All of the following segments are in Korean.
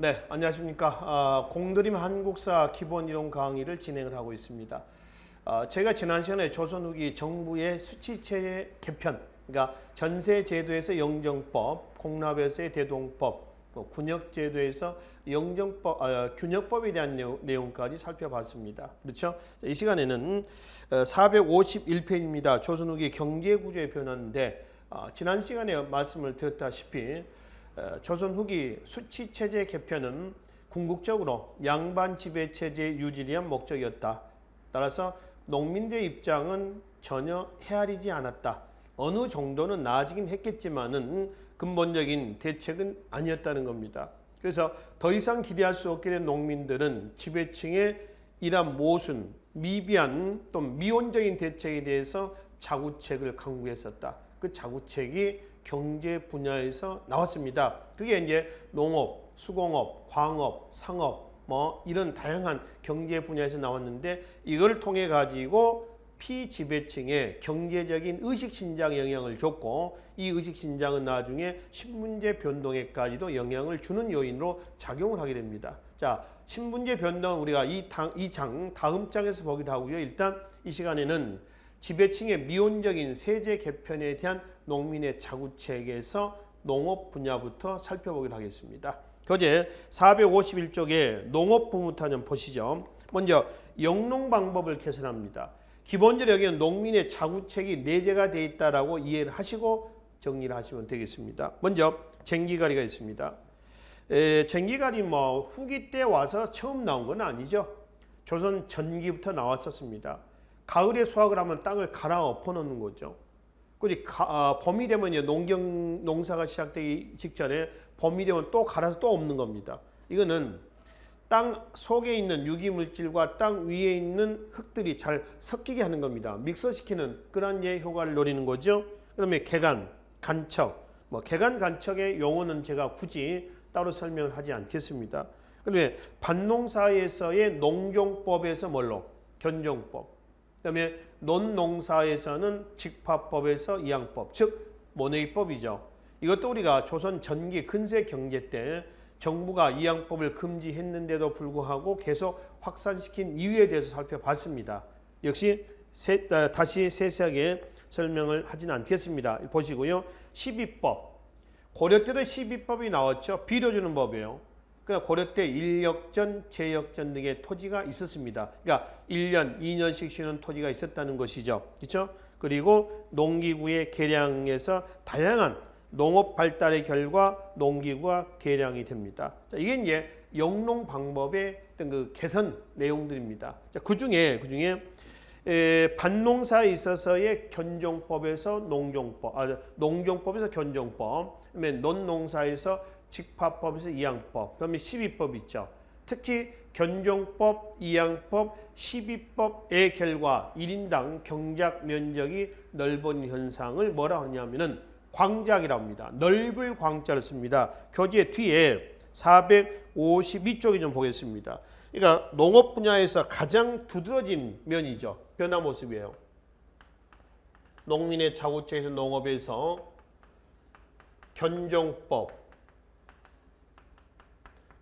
네, 안녕하십니까. 공드림 한국사 기본이론 강의를 진행을 하고 있습니다. 제가 지난 시간에 조선 후기 정부의 수치체제 개편, 그러니까 전세제도에서 영정법, 공납에서의 대동법, 군역제도에서 균역법에 대한 내용까지 살펴봤습니다. 그렇죠? 이 시간에는 451페이지입니다. 조선 후기 경제구조의 변화인데 지난 시간에 말씀을 드렸다시피 조선 후기 수치체제 개편은 궁극적으로 양반 지배체제 유지를 위한 목적이었다. 따라서 농민들의 입장은 전혀 헤아리지 않았다. 어느 정도는 나아지긴 했겠지만은 근본적인 대책은 아니었다는 겁니다. 그래서 더 이상 기대할 수 없게 된 농민들은 지배층의 이러한 모순, 미비한 또 미온적인 대책에 대해서 자구책을 강구했었다. 그 자구책이 경제 분야에서 나왔습니다. 그게 이제 농업, 수공업, 광업, 상업 이런 다양한 경제 분야에서 나왔는데 이걸 통해 가지고 피지배층의 경제적인 의식신장에 영향을 줬고 이 의식신장은 나중에 신분제 변동에까지도 영향을 주는 요인으로 작용을 하게 됩니다. 자, 신분제 변동은 우리가 다음 장에서 보기도 하고요. 일단 이 시간에는 지배층의 미온적인 세제 개편에 대한 농민의 자구책에서 농업 분야부터 살펴보기로 하겠습니다. 교재 451쪽에 농업부부터 좀 보시죠. 먼저 영농 방법을 개선합니다. 기본적으로 여기는 농민의 자구책이 내재가 되어 있다라고 이해를 하시고 정리를 하시면 되겠습니다. 먼저 쟁기가리가 있습니다. 쟁기가리 후기 때 와서 처음 나온 건 아니죠. 조선 전기부터 나왔었습니다. 가을에 수확을 하면 땅을 갈아 엎어놓는 거죠. 봄이 되면 이제 농사가 시작되기 직전에 봄이 되면 또 갈아서 또 엎는 겁니다. 이거는 땅 속에 있는 유기물질과 땅 위에 있는 흙들이 잘 섞이게 하는 겁니다. 믹서시키는 그런 효과를 노리는 거죠. 그다음에 개간, 간척, 개간, 간척의 용어는 제가 굳이 따로 설명을 하지 않겠습니다. 그다음에 밭농사에서의 농종법에서 견종법. 그다음에 논농사에서는 직파법에서 이양법, 즉 모내기법이죠. 이것도 우리가 조선 전기 근세 경제 때 정부가 이양법을 금지했는데도 불구하고 계속 확산시킨 이유에 대해서 살펴봤습니다. 역시 다시 세세하게 설명을 하진 않겠습니다. 보시고요. 시비법. 고려 때도 시비법이 나왔죠. 빌려주는 법이에요. 그러나 고려 때 일역전, 제역전 등의 토지가 있었습니다. 그러니까 1년, 2년씩 쉬는 토지가 있었다는 것이죠. 그렇죠? 그리고 농기구의 개량에서 다양한 농업 발달의 결과 농기구가 개량이 됩니다. 자, 이게 이제 영농 방법의 어떤 그 개선 내용들입니다. 자, 그중에 밭농사에 있어서의 견종법에서 농종법에서 견종법, 그다음에 논농사에서 직파법에서 이양법, 그다음에 시비법 있죠. 특히 견종법, 이양법, 시비법의 결과 1인당 경작 면적이 넓은 현상을 뭐라 하냐면은 광작이라고 합니다. 넓을 광자를 씁니다. 교재 뒤에 452쪽에 좀 보겠습니다. 그러니까 농업 분야에서 가장 두드러진 면이죠. 변화 모습이에요. 농민의 자구책에서 농업에서 견종법,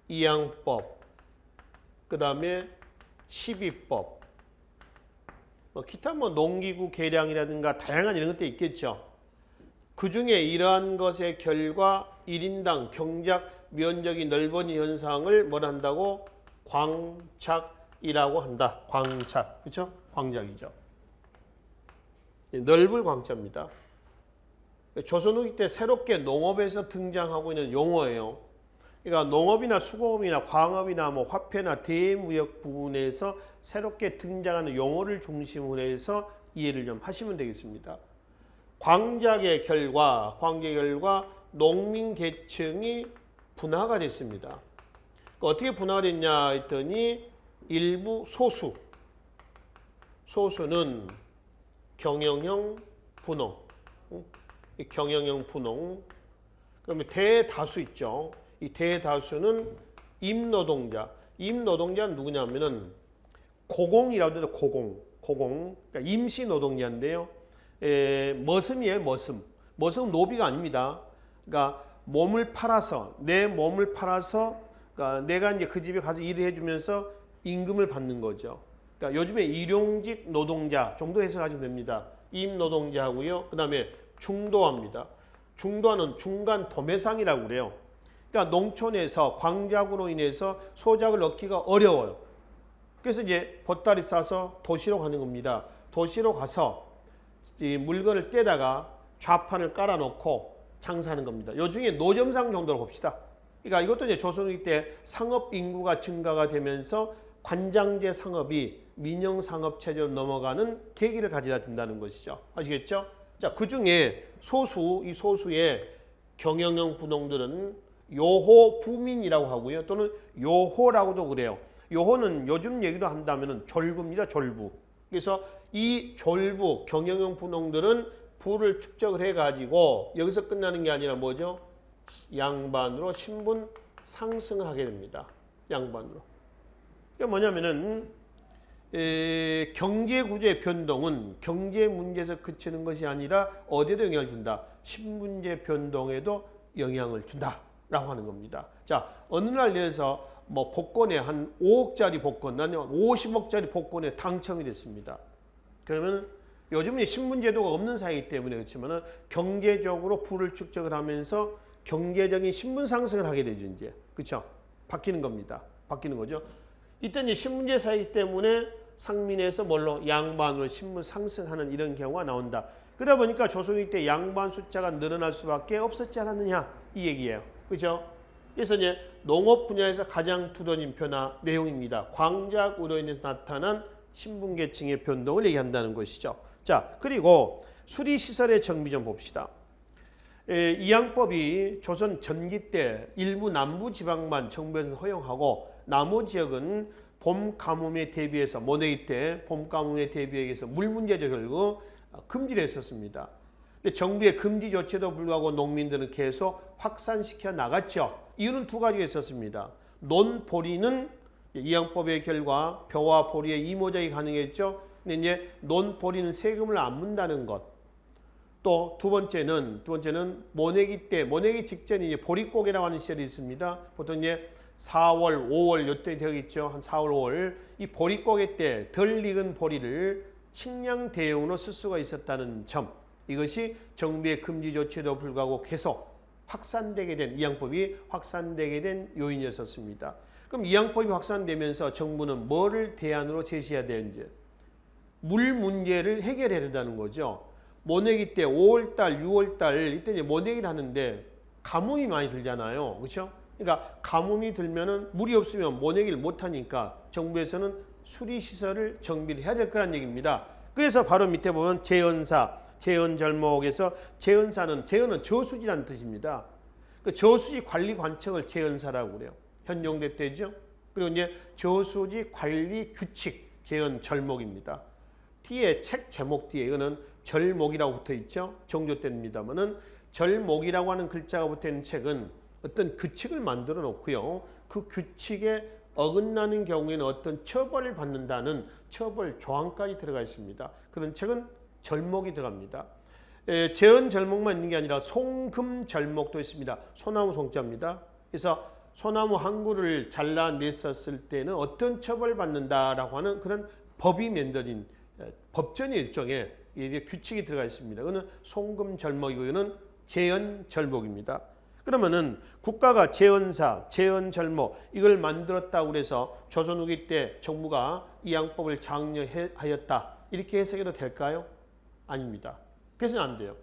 이양법, 그 다음에 시비법, 기타 농기구 개량이라든가 다양한 이런 것들이 있겠죠. 그 중에 이러한 것의 결과 1인당 경작 면적이 넓은 현상을 뭐라 한다고? 광착이라고 한다. 광착. 그렇죠? 광작이죠. 넓을 광자입니다. 조선 후기 때 새롭게 농업에서 등장하고 있는 용어예요. 그러니까 농업이나 수공업이나 광업이나 화폐나 대무역 부분에서 새롭게 등장하는 용어를 중심으로 해서 이해를 좀 하시면 되겠습니다. 광작의 결과 농민 계층이 분화가 됐습니다. 어떻게 분화가 됐냐 했더니 일부 소수는 경영형 분농, 그다음에 대다수 있죠. 이 대다수는 임노동자는 누구냐면은 고공이라고 해도 고공, 그러니까 임시 노동자인데요. 머슴이에요, 머슴. 머슴은 노비가 아닙니다. 그러니까 내 몸을 팔아서 그러니까 내가 이제 그 집에 가서 일을 해주면서 임금을 받는 거죠. 그러니까 요즘에 일용직 노동자 정도 해석하시면 됩니다. 임노동자하고요. 그다음에 중도화입니다. 중도화는 중간 도매상이라고 그래요. 그러니까 농촌에서 광작으로 인해서 소작을 얻기가 어려워요. 그래서 이제 보따리 싸서 도시로 가는 겁니다. 도시로 가서 이 물건을 떼다가 좌판을 깔아놓고 장사하는 겁니다. 요 중에 노점상 정도로 봅시다. 그러니까 이것도 이제 조선후기 때 상업 인구가 증가가 되면서 관장제 상업이 민영 상업 체제로 넘어가는 계기를 가져다 준다는 것이죠. 아시겠죠? 자, 그 중에 이 소수의 경영형 분홍들은 요호 부민이라고 하고요. 또는 요호라고도 그래요. 요호는 요즘 얘기로 한다면 졸부입니다. 졸부. 그래서 이 졸부 경영형 분홍들은 부를 축적을 해가지고 여기서 끝나는 게 아니라 뭐죠? 양반으로 신분 상승을 하게 됩니다. 양반으로. 이게 뭐냐면은 경제 구조의 변동은 경제 문제에서 그치는 것이 아니라 어디에도 영향을 준다. 신분제 변동에도 영향을 준다라고 하는 겁니다. 자, 어느 날 예를 들어서 뭐 복권에 한 5억짜리 복권, 나는 50억짜리 복권에 당첨이 됐습니다. 그러면 요즘은 신분제도가 없는 사회이기 때문에 그렇지만은 경제적으로 부를 축적을 하면서 경제적인 신분 상승을 하게 되죠. 이제 그렇죠? 바뀌는 겁니다. 바뀌는 거죠. 이때 이제 신분제 사회이기 때문에 상민에서 뭘로 양반으로 신분 상승하는 이런 경우가 나온다. 그러다 보니까 조선후기 때 양반 숫자가 늘어날 수밖에 없었지 않았느냐 이 얘기예요. 그렇죠? 그래서 이제 농업 분야에서 가장 두드러진 변화 내용입니다. 광작으로 인해서 나타난 신분 계층의 변동을 얘기한다는 것이죠. 자, 그리고 수리시설의 정비 좀 봅시다. 이 양법이 조선 전기 때 일부 남부 지방만 정부에서 허용하고 나머지 지역은 봄 가뭄에 대비해서 모내기 때 봄 가뭄에 대비해서 물 문제죠. 결국 금지를 했었습니다. 근데 정부의 금지 조치에도 불구하고 농민들은 계속 확산시켜 나갔죠. 이유는 두 가지가 있었습니다. 논보리는 이 양법의 결과 벼와 보리의 이모작이 가능했죠. 근데 이제 논보리는 세금을 안 문다는 것. 또 두 번째는 모내기 때 모내기 직전에 이제 보릿고개라고 하는 시절이 있습니다. 보통 이제 4월, 5월 요때 되겠죠. 한 4월, 5월 이 보릿고개 때 덜 익은 보리를 식량 대용으로 쓸 수가 있었다는 점. 이것이 정부의 금지 조치에도 불구하고 계속 확산되게 된 이 양법이 확산되게 된 요인이었습니다. 그럼 이 양법이 확산되면서 정부는 뭐를 대안으로 제시해야 되는지 물 문제를 해결해야 된다는 거죠. 모내기 때 5월달, 6월달 이때 이제 모내기를 하는데 가뭄이 많이 들잖아요. 그렇죠? 그러니까 가뭄이 들면은 물이 없으면 모내기를 못 하니까 정부에서는 수리시설을 정비를 해야 될 거란 얘기입니다. 그래서 바로 밑에 보면 재헌사, 재헌절목에서 재헌은 저수지라는 뜻입니다. 그 저수지 관리 관청을 재헌사라고 그래요. 현종대 때죠. 그리고 이제 저수지 관리 규칙 재헌절목입니다. 뒤에 책 제목 뒤에 이거는 절목이라고 붙어 있죠. 정조 때입니다만은 절목이라고 하는 글자가 붙어 있는 책은 어떤 규칙을 만들어 놓고요. 그 규칙에 어긋나는 경우에는 어떤 처벌을 받는다는 처벌 조항까지 들어가 있습니다. 그런 책은 절목이 들어갑니다. 재헌절목만 있는 게 아니라 송금절목도 있습니다. 소나무 송자입니다. 그래서 소나무 한 그루를 잘라냈었을 때는 어떤 처벌을 받는다라고 하는 그런 법이 만들어진 법전의 일종의 규칙이 들어가 있습니다. 이거는 송금절목이고 이거는 재헌절목입니다. 그러면은 국가가 재헌사, 재헌절목 이걸 만들었다고 그래서 조선 후기 때 정부가 이 양법을 장려하였다 이렇게 해석해도 될까요? 아닙니다. 그래서는 안 돼요.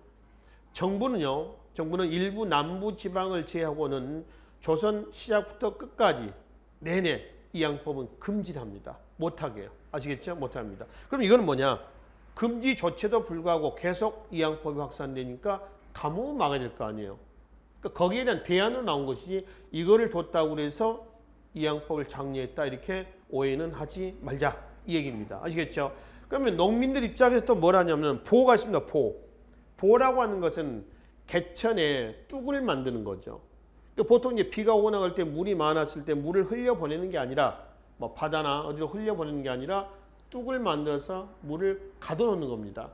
정부는 일부 남부 지방을 제외하고는 조선 시작부터 끝까지 내내 이 양법은 금지합니다. 못하게 해요. 아시겠죠? 못합니다. 그럼 이거는 뭐냐? 금지 조치에도 불구하고 계속 이 양법이 확산되니까 가뭄은 막아야 될 거 아니에요. 그러니까 거기에 대한 대안으로 나온 것이지 이거를 뒀다고 해서 이 양법을 장려했다 이렇게 오해는 하지 말자 이 얘기입니다. 아시겠죠? 그러면 농민들 입장에서 또 뭘 하냐면 보호가 있습니다. 보호라고 하는 것은 개천에 뚝을 만드는 거죠. 그러니까 보통 이제 비가 오거나 할 때 물이 많았을 때 물을 흘려보내는 게 아니라 뭐 바다나 어디로 흘려보내는 게 아니라 뚝을 만들어서 물을 가둬놓는 겁니다.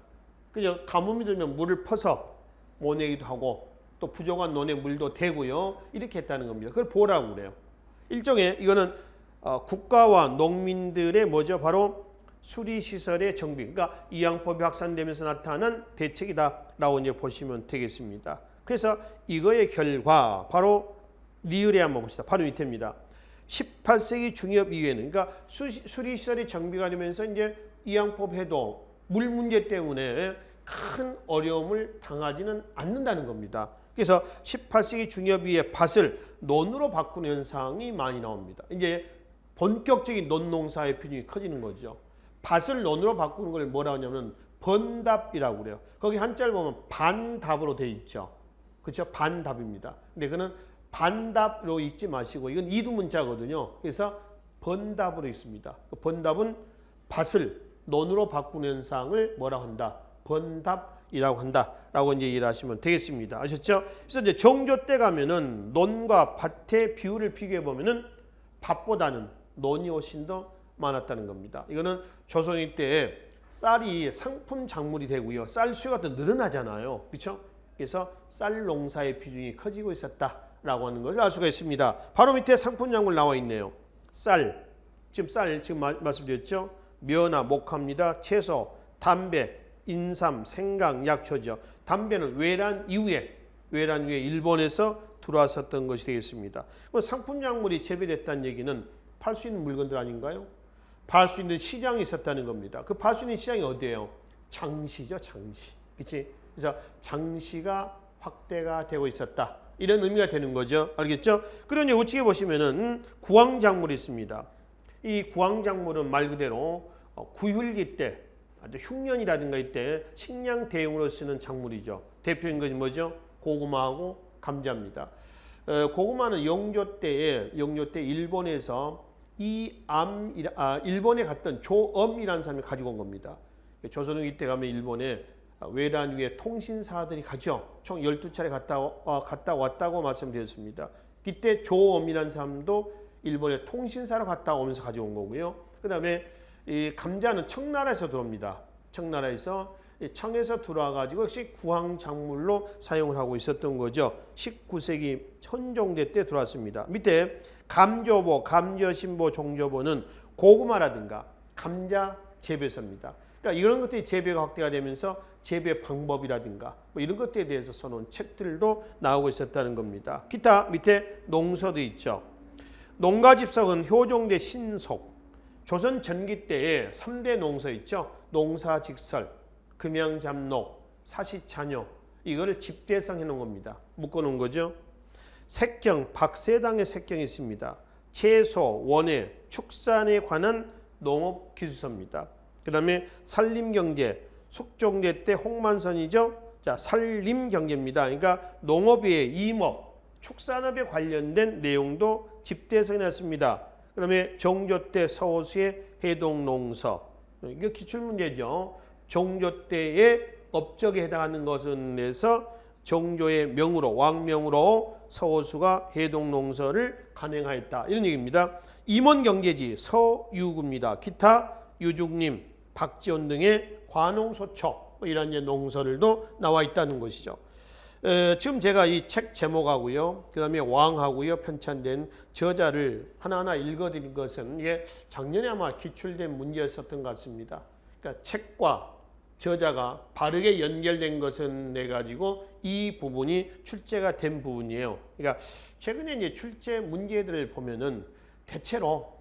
그냥 가뭄이 들면 물을 퍼서 모내기도 하고 또 부족한 논에 물도 대고요. 이렇게 했다는 겁니다. 그걸 보호라고 그래요. 일종의 이거는 국가와 농민들의 뭐죠? 바로 수리시설의 정비. 그러니까 이양법이 확산되면서 나타난 대책이다라고 이제 보시면 되겠습니다. 그래서 이거의 결과 바로 리을에 한번 봅시다. 바로 밑에입니다. 18세기 중엽 이후에는 그러니까 수리시설이 정비가 되면서 이제 이양법 해도 물 문제 때문에 큰 어려움을 당하지는 않는다는 겁니다. 그래서 18세기 중엽 이후에 밭을 논으로 바꾸는 현상이 많이 나옵니다. 이제 본격적인 논농사의 비중이 커지는 거죠. 밭을 논으로 바꾸는 걸 뭐라고 하냐면 번답이라고 그래요. 거기 한자를 보면 반답으로 돼 있죠. 그렇죠? 반답입니다. 근데 그는 반답으로 읽지 마시고 이건 이두문자거든요. 그래서 번답으로 읽습니다. 번답은 밭을 논으로 바꾸는 현상을 뭐라고 한다? 번답이라고 한다라고 이제 이해하시면 되겠습니다. 아셨죠? 그래서 이제 정조 때 가면은 논과 밭의 비율을 비교해 보면은 밭보다는 논이 훨씬 더 많았다는 겁니다. 이거는 조선 때 쌀이 상품 작물이 되고요. 쌀 수요가 더 늘어나잖아요. 그렇죠? 그래서 쌀 농사의 비중이 커지고 있었다라고 하는 것을 알 수가 있습니다. 바로 밑에 상품 작물 나와 있네요. 쌀, 지금 말씀드렸죠? 면화, 목화입니다. 채소, 담배, 인삼, 생강, 약초죠. 담배는 외란 이후에 일본에서 들어왔었던 것이 되겠습니다. 그럼 상품 작물이 재배됐다는 얘기는 팔 수 있는 물건들 아닌가요? 팔 수 있는 시장이 있었다는 겁니다. 그 팔 수 있는 시장이 어디예요? 장시죠, 장시. 그렇지? 그래서 장시가 확대가 되고 있었다. 이런 의미가 되는 거죠. 알겠죠? 그리고 이제 우측에 보시면은 구황작물이 있습니다. 이 구황작물은 말 그대로 구휼기 때, 흉년이라든가 이때 식량 대용으로 쓰는 작물이죠. 대표인 것이 뭐죠? 고구마하고 감자입니다. 고구마는 영조 때 일본에서 일본에 갔던 조엄이라는 사람이 가지고 온 겁니다. 조선후 이때 가면 일본에 외란 위에 통신사들이 가죠. 총 12차례 갔다 왔다고 말씀드렸습니다. 이때 조엄이라는 사람도 일본에 통신사로 갔다 오면서 가져온 거고요. 그 다음에 이 감자는 청나라에서 들어옵니다. 청나라에서 청에서 들어와가지고 역시 구황작물로 사용을 하고 있었던 거죠. 19세기 현종대 때 들어왔습니다. 밑에 감조보, 감저신보, 종조보는 고구마라든가 감자 재배서입니다. 그러니까 이런 것들이 재배가 확대가 되면서 재배 방법이라든가 뭐 이런 것들에 대해서 써놓은 책들도 나오고 있었다는 겁니다. 기타 밑에 농서도 있죠. 농가집석은 효종대 신속, 조선 전기 때에 3대 농서 있죠. 농사직설, 금양잡록, 사시자녀 이거를 집대성 해놓은 겁니다. 묶어놓은 거죠. 색경, 박세당의 색경이 있습니다. 채소, 원예, 축산에 관한 농업기술서입니다. 그 다음에 산림경제, 숙종대 때 홍만선이죠. 자, 산림경제입니다. 그러니까 농업의 임업, 축산업에 관련된 내용도 집대성이 났습니다. 그 다음에 정조 때 서호수의 해동농서, 이게 기출문제죠. 정조 때의 업적에 해당하는 것은 내서 정조의 명으로 왕명으로 서호수가 해동농서를 간행하였다. 이런 얘기입니다. 임원경제지 서유구입니다. 기타 유죽님, 박지원 등의 관홍소초 이런 농서들도 나와 있다는 것이죠. 지금 제가 이 책 제목하고요, 그 다음에 왕하고요 편찬된 저자를 하나하나 읽어드린 것은 이게 작년에 아마 기출된 문제였었던 것 같습니다. 그러니까 책과 저자가 바르게 연결된 것은 내 가지고 이 부분이 출제가 된 부분이에요. 그러니까 최근에 이제 출제 문제들을 보면은 대체로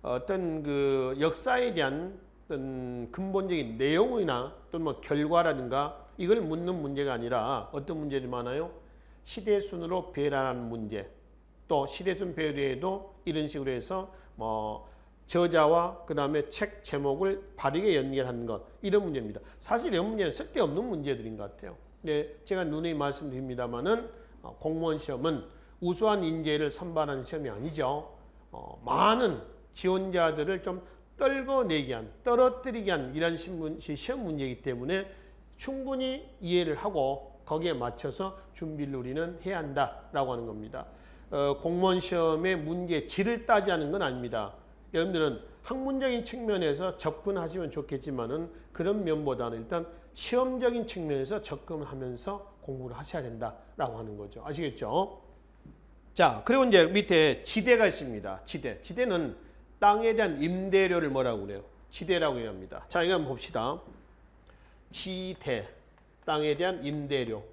어떤 그 역사에 대한 어떤 근본적인 내용이나 또는 뭐 결과라든가 이걸 묻는 문제가 아니라 어떤 문제들이 많아요? 시대순으로 배열하는 문제, 또 시대순 배열에도 이런 식으로 해서 뭐 저자와 그 다음에 책 제목을 바르게 연결하는 것, 이런 문제입니다. 사실 이런 문제는 쓸데없는 문제들인 것 같아요. 네, 제가 누누이 말씀드립니다만은 공무원 시험은 우수한 인재를 선발하는 시험이 아니죠. 많은 지원자들을 좀 떨어뜨리게 한 이런 시험 문제이기 때문에 충분히 이해를 하고 거기에 맞춰서 준비를 우리는 해야 한다라고 하는 겁니다. 공무원 시험의 문제 질을 따지하는 건 아닙니다. 여러분들은 학문적인 측면에서 접근하시면 좋겠지만은 그런 면보다는 일단 시험적인 측면에서 접근하면서 공부를 하셔야 된다라고 하는 거죠. 아시겠죠? 자, 그리고 이제 밑에 지대가 있습니다. 지대. 지대는 땅에 대한 임대료를 뭐라고 그래요? 지대라고 합니다. 자, 이거 한번 봅시다. 지대. 땅에 대한 임대료.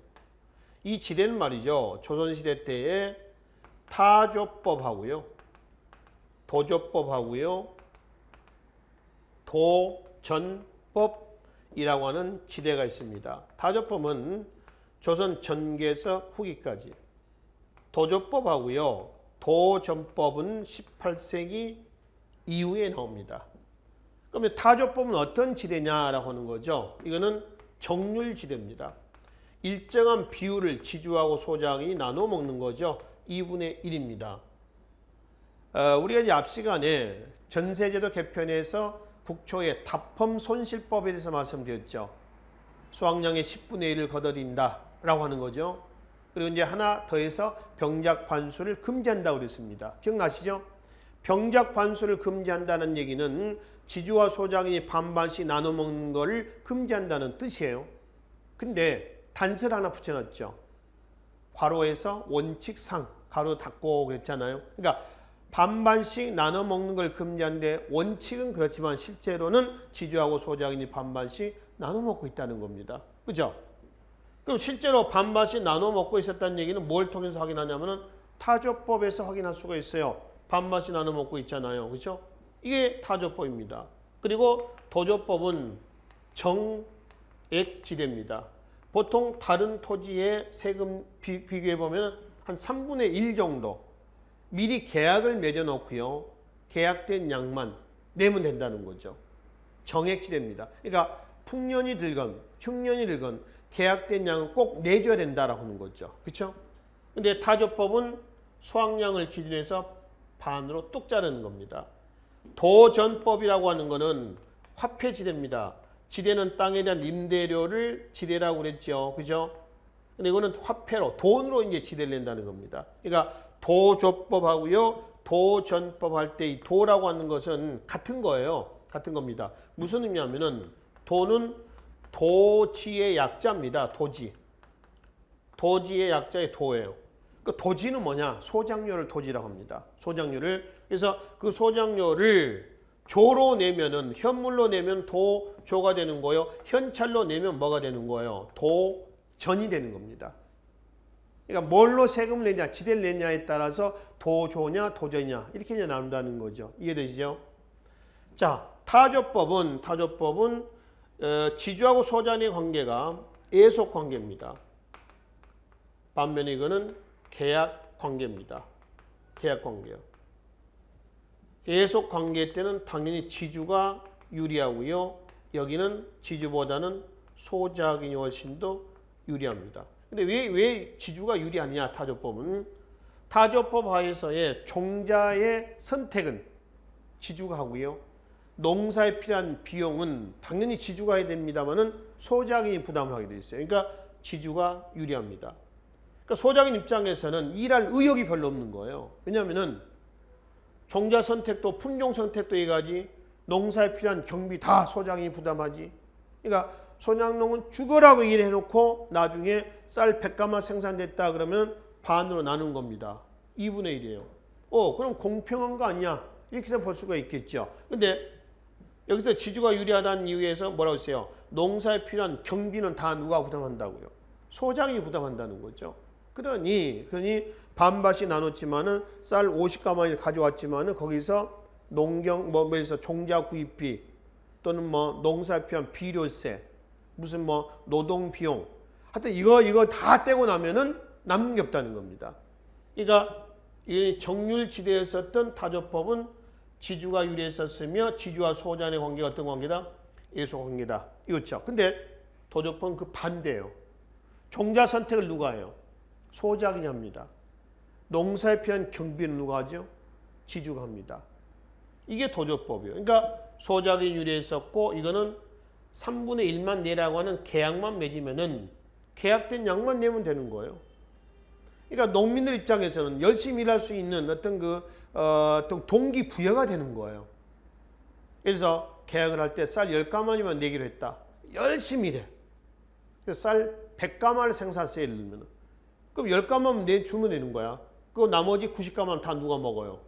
이 지대는 말이죠. 조선시대 때에 타조법하고요. 도조법하고요. 도전법이라고 하는 지대가 있습니다. 타조법은 조선 전개에서 후기까지. 도조법하고요. 도전법은 18세기 이후에 나옵니다. 그러면 타조법은 어떤 지대냐라고 하는 거죠. 이거는 정률지대입니다. 일정한 비율을 지주하고 소장이 나눠 먹는 거죠. 2분의 1입니다. 우리가 이제 앞 시간에 전세제도 개편에서 국초의 답험 손실법에 대해서 말씀드렸죠. 수확량의 10분의 1을 걷어들인다라고 하는 거죠. 그리고 이제 하나 더해서 병작 반수를 금지한다고 그랬습니다. 기억나시죠? 병작 반수를 금지한다는 얘기는 지주와 소장이 반반씩 나눠 먹는 것을 금지한다는 뜻이에요. 근데 단서를 하나 붙여놨죠. 괄호에서 원칙상 가로 닫고 그랬잖아요. 그러니까 반반씩 나눠 먹는 걸 금지하는데 원칙은 그렇지만 실제로는 지주하고 소장이 반반씩 나눠 먹고 있다는 겁니다. 그죠? 그럼 실제로 반반씩 나눠 먹고 있었다는 얘기는 뭘 통해서 확인하냐면은 타조법에서 확인할 수가 있어요. 반반씩 나눠 먹고 있잖아요. 그죠? 이게 타조법입니다. 그리고 도조법은 정액지대입니다. 보통 다른 토지의 세금 비교해 보면 한 3분의 1 정도 미리 계약을 맺어 놓고요. 계약된 양만 내면 된다는 거죠. 정액지대입니다. 그러니까 풍년이 들건 흉년이 들건 계약된 양은 꼭 내줘야 된다라고 하는 거죠. 그렇죠? 근데 타조법은 수확량을 기준해서 반으로 뚝 자르는 겁니다. 도전법이라고 하는 거는 화폐지대입니다. 지대는 땅에 대한 임대료를 지대라고 그랬죠. 그죠? 근데 이거는 화폐로, 돈으로 이제 지대를 낸다는 겁니다. 그러니까 도조법하고요. 도전법 할 때 이 도라고 하는 것은 같은 거예요. 같은 겁니다. 무슨 의미냐면은 도는 도지의 약자입니다. 도지. 도지의 약자의 도예요. 그 도지는 뭐냐? 소장료를 도지라고 합니다. 소장료를. 그래서 그 소장료를 조로 내면은 현물로 내면 도조가 되는 거예요. 현찰로 내면 뭐가 되는 거예요? 도전이 되는 겁니다. 그러니까 뭘로 세금을 내냐, 지대를 내냐에 따라서 도조냐, 도전이냐 이렇게 이제 나눈다는 거죠. 이해되시죠? 자, 타조법은 지주하고 소장의 관계가 애속 관계입니다. 반면에 이거는 계약 관계입니다. 계약 관계요. 애속 관계 때는 당연히 지주가 유리하고요. 여기는 지주보다는 소작인이 훨씬 더 유리합니다. 근데 왜 지주가 유리하냐? 타조법은 타조법 하에서의 종자의 선택은 지주가 하고요. 농사에 필요한 비용은 당연히 지주가 해야 됩니다만은 소작인이 부담을 하게 돼 있어요. 그러니까 지주가 유리합니다. 그러니까 소작인 입장에서는 일할 의욕이 별로 없는 거예요. 왜냐하면은 종자 선택도 품종 선택도 해가지 농사에 필요한 경비 다 소작인이 부담하지. 그러니까 소작농은 죽으라고 일해놓고 나중에 쌀 100가마 생산됐다 그러면 반으로 나눈 겁니다. 2분의 1이에요. 그럼 공평한 거 아니야? 이렇게 볼 수가 있겠죠. 근데 여기서 지주가 유리하다는 이유에서 뭐라고 했어요? 농사에 필요한 경비는 다 누가 부담한다고요? 소장이 부담한다는 거죠. 그러니 반반씩 나눴지만은 쌀 50가마를 가져왔지만은 거기서 농경 종자 구입비 또는 농사에 필요한 비료세 무슨 노동 비용 하여튼 이거 다 떼고 나면은 남는 게 없다는 겁니다. 그러니까 이 정률지대에 썼던 타조법은 지주가 유리했었으며 지주와 소장의 관계가 어떤 관계다? 애속 관계다. 이거죠. 근데 도조법은 그 반대예요. 종자 선택을 누가 해요? 소작인이 합니다. 농사에 필요한 경비는 누가 하죠? 지주가 합니다. 이게 도조법이에요. 그러니까 소작인이 유리했었고 이거는 3분의 1만 내라고 하는 계약만 맺으면은 계약된 양만 내면 되는 거예요. 그러니까 농민들 입장에서는 열심히 일할 수 있는 어떤 동기부여가 되는 거예요. 그래서 계약을 할 때 쌀 10가마니만 내기로 했다. 열심히 일해. 쌀 100가마를 생산했어요. 예를 들면. 그럼 10가마만 내주면 되는 거야. 그 나머지 90가만 다 누가 먹어요?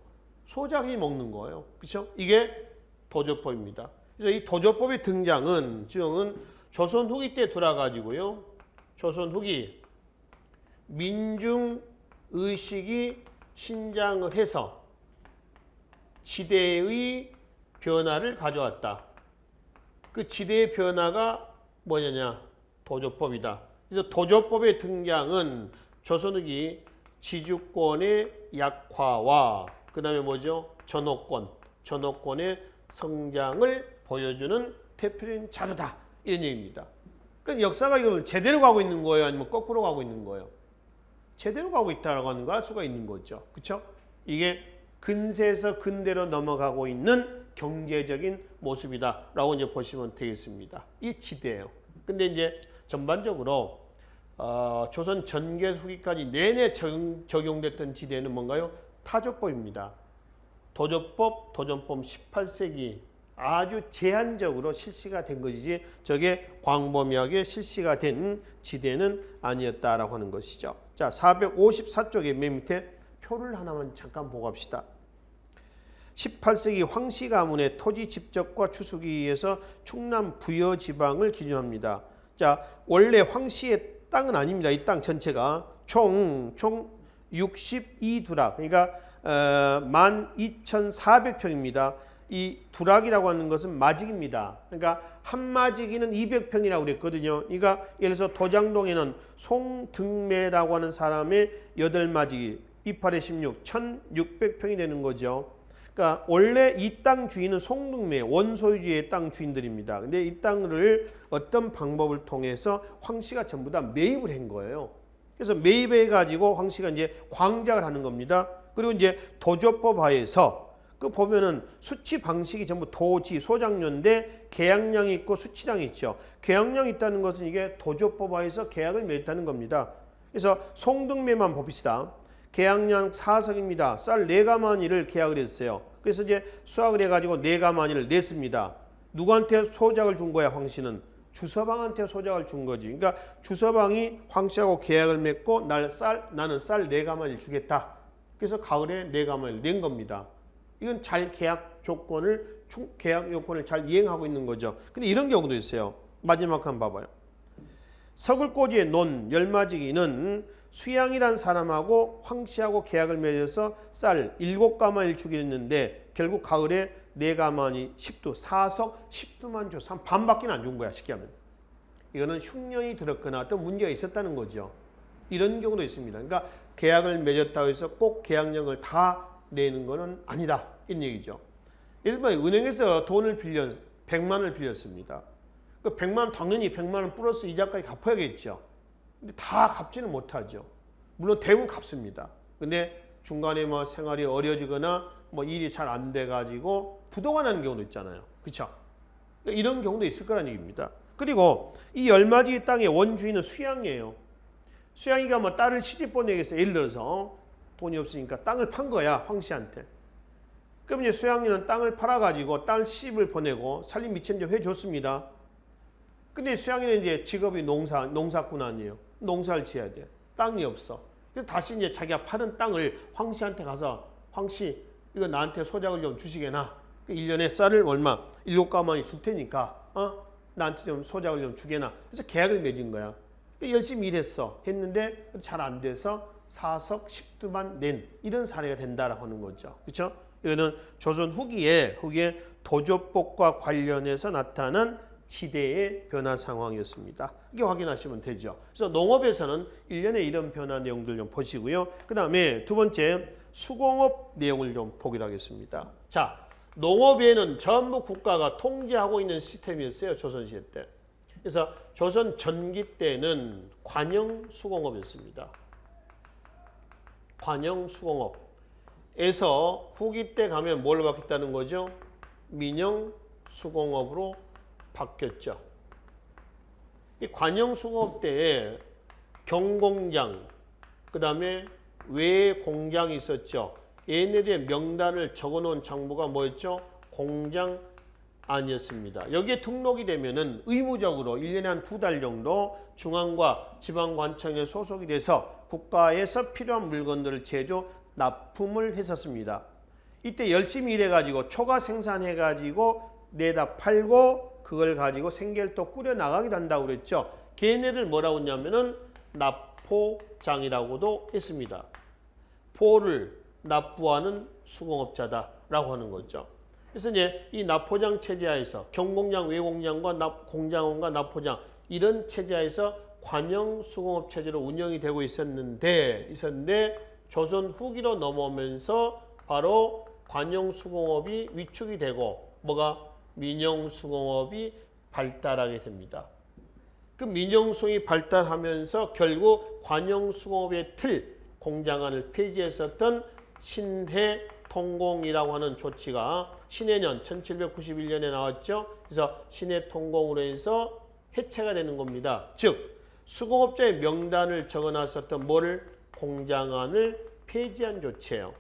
소작이 먹는 거예요. 그렇죠? 이게 도조법입니다. 그래서 이 도조법의 등장은 지금은 조선 후기 때 돌아가지고요. 조선 후기 민중 의식이 신장을 해서 지대의 변화를 가져왔다. 그 지대의 변화가 뭐냐냐? 도조법이다. 그래서 도조법의 등장은 조선 후기 지주권의 약화와 그 다음에 뭐죠? 전호권의 성장을 보여주는 대표적인 자료다. 이런 얘기입니다. 그러니까 역사가 이걸 제대로 가고 있는 거예요? 아니면 거꾸로 가고 있는 거예요? 제대로 가고 있다라고 하는 걸 알 수가 있는 거죠. 그렇죠? 이게 근세에서 근대로 넘어가고 있는 경제적인 모습이다라고 이제 보시면 되겠습니다. 이 지대예요. 근데 이제 전반적으로 조선 전개 후기까지 내내 적용됐던 지대는 뭔가요? 타조법입니다. 도조법, 도전법 18세기 아주 제한적으로 실시가 된 것이지 저게 광범위하게 실시가 된 지대는 아니었다라고 하는 것이죠. 자, 454쪽의 맨 밑에 표를 하나만 잠깐 보고 갑시다. 18세기 황씨 가문의 토지 집적과 추수기에 의해서 충남 부여 지방을 기준합니다. 자, 원래 황씨의 땅은 아닙니다. 이 땅 전체가 총 62두락, 그러니까 12,400평입니다. 이 두락이라고 하는 것은 마직입니다. 그러니까 한 마직이는 200평이라고 그랬거든요. 그러니까 예를 들어서 도장동에는 송등매라고 하는 사람의 8마직이 28에 16, 1,600평이 되는 거죠. 그러니까 원래 이 땅 주인은 송등매 원소유주의 땅 주인들입니다. 근데 이 땅을 어떤 방법을 통해서 황씨가 전부 다 매입을 한 거예요. 그래서 매입해 가지고 황씨가 이제 광작을 하는 겁니다. 그리고 이제 도조법 하에서 그 보면은 수치 방식이 전부 도지 소작료인데 계약량이 있고 수치량이 있죠. 계약량이 있다는 것은 이게 도조법 하에서 계약을 맺었다는 겁니다. 그래서 송등매만 봅시다. 계약량 4석입니다. 쌀 4가마니를 계약을 했어요. 그래서 이제 수확을 해가지고 4가마니를 냈습니다. 누구한테 소작을 준 거야, 황씨는? 주서방한테 소작을 준 거지. 그러니까 주서방이 황씨하고 계약을 맺고 나는 쌀 4가마니를 주겠다. 그래서 가을에 4가마니를 낸 겁니다. 이건 잘 계약 요건을 잘 이행하고 있는 거죠. 근데 이런 경우도 있어요. 마지막 한번 봐봐요. 서글꼬지의 논 열마지기는 수양이란 사람하고 황씨하고 계약을 맺어서 쌀 7가마니를 주기로 했는데 결국 가을에 4가마니 10두, 4석 10두만 줘. 반밖에 안 준 거야, 쉽게 하면. 이거는 흉년이 들었거나 어떤 문제가 있었다는 거죠. 이런 경우도 있습니다. 그러니까 계약을 맺었다고 해서 꼭 계약량을 다 내는 거는 아니다. 이런 얘기죠. 예를 들면 은행에서 돈을 100만 원을 빌렸습니다. 그 100만 원 당연히 100만 원 플러스 이자까지 갚아야겠죠. 근데 다 갚지는 못하죠. 물론 대부분 갚습니다. 근데 중간에 뭐 생활이 어려지거나 뭐 일이 잘 안 돼가지고 부도가 나는 경우도 있잖아요. 그렇죠? 이런 경우도 있을 거라는 얘기입니다. 그리고 이 열마지 땅의 원주인은 수양이에요. 수양이가 뭐 딸을 시집 보내겠어요. 예를 들어서 돈이 없으니까 땅을 판 거야, 황씨한테. 그럼 이제 수양이는 땅을 팔아가지고 딸 시집을 보내고 살림 미천 좀 해줬습니다. 근데 수양이는 이제 직업이 농사꾼 아니에요. 농사를 지어야 돼. 땅이 없어. 그래서 다시 이제 자기가 파는 땅을 황씨한테 가서 황씨 이거 나한테 소작을 좀 주시게나. 1년에 쌀을 얼마 7가마니 줄 테니까 나한테 좀 소작을 좀 주게나. 그래서 계약을 맺은 거야. 열심히 했는데 잘 안 돼서 4석 10두만 낸 이런 사례가 된다라고 하는 거죠. 그렇죠? 이거는 조선 후기에 도조법과 관련해서 나타난 지대의 변화 상황이었습니다. 이게 확인하시면 되죠. 그래서 농업에서는 1년에 이런 변화 내용들 좀 보시고요. 그 다음에 두 번째 수공업 내용을 좀 보기로 하겠습니다. 자, 농업에는 전부 국가가 통제하고 있는 시스템이었어요. 조선시대 때. 그래서 조선 전기 때는 관영 수공업이었습니다. 관영 수공업에서 후기 때 가면 뭘 바뀌었다는 거죠? 민영 수공업으로 바뀌었죠. 이 관영 수공업 때에 경공장, 그 다음에 외 공장이 있었죠. 얘네들의 명단을 적어놓은 장부가 뭐였죠? 공장 아니었습니다. 여기에 등록이 되면은 의무적으로 1년에 한 2달 정도 중앙과 지방관청에 소속이 돼서 국가에서 필요한 물건들을 제조, 납품을 했었습니다. 이때 열심히 일해가지고 초과 생산해가지고 내다 팔고 그걸 가지고 생계를 또 꾸려나가기도 한다고 그랬죠. 걔네를 뭐라고 했냐면은 납포장이라고도 했습니다. 포를 납부하는 수공업자다라고 하는 거죠. 그래서 이제 이 납포장 체제하에서 경공장, 외공장과 공장원과 납포장 이런 체제하에서 관영 수공업 체제로 운영이 되고 있었는데 조선 후기로 넘어오면서 바로 관영 수공업이 위축이 되고 뭐가 민영 수공업이 발달하게 됩니다. 그 민영수공이 발달하면서 결국 관영 수공업의 틀 공장안을 폐지했었던 신해통공이라고 하는 조치가 신해년 1791년에 나왔죠. 그래서 신해통공으로 해서 해체가 되는 겁니다. 즉 수공업자의 명단을 적어놨었던 뭐를 공장안을 폐지한 조치예요.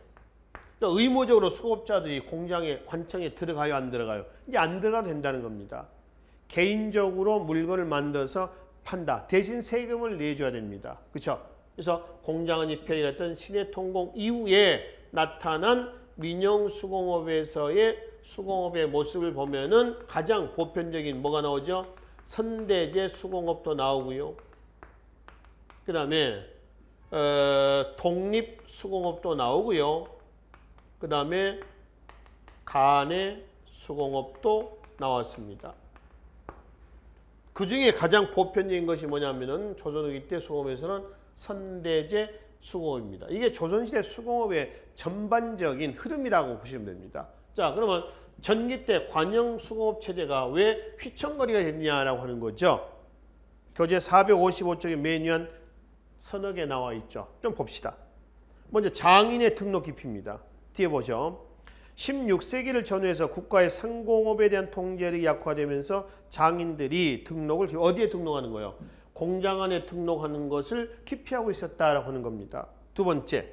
그러니까 의무적으로 수공업자들이 공장에 관청에 들어가요, 안 들어가요? 이제 안 들어가도 된다는 겁니다. 개인적으로 물건을 만들어서 판다. 대신 세금을 내줘야 됩니다. 그렇죠? 그래서 공장안이 폐지됐던 신해통공 이후에 나타난 민영수공업에서의 수공업의 모습을 보면은 가장 보편적인 뭐가 나오죠? 선대제 수공업도 나오고요. 그 다음에 독립수공업도 나오고요. 그 다음에 간의 수공업도 나왔습니다. 그 중에 가장 보편적인 것이 뭐냐면은 조선후기 때 수공업에서는 선대제 수공업입니다. 이게 조선시대 수공업의 전반적인 흐름이라고 보시면 됩니다. 자, 그러면 전기 때 관영 수공업 체제가 왜 휘청거리가 됐냐라고 하는 거죠. 교재 455쪽에 매뉴얼 서너 개 나와 있죠. 좀 봅시다. 먼저 장인의 등록 깊이입니다. 뒤에 보죠. 16세기를 전후해서 국가의 상공업에 대한 통제력이 약화되면서 장인들이 등록을 어디에 등록하는 거예요? 공장 안에 등록하는 것을 기피하고 있었다라고 하는 겁니다. 두 번째,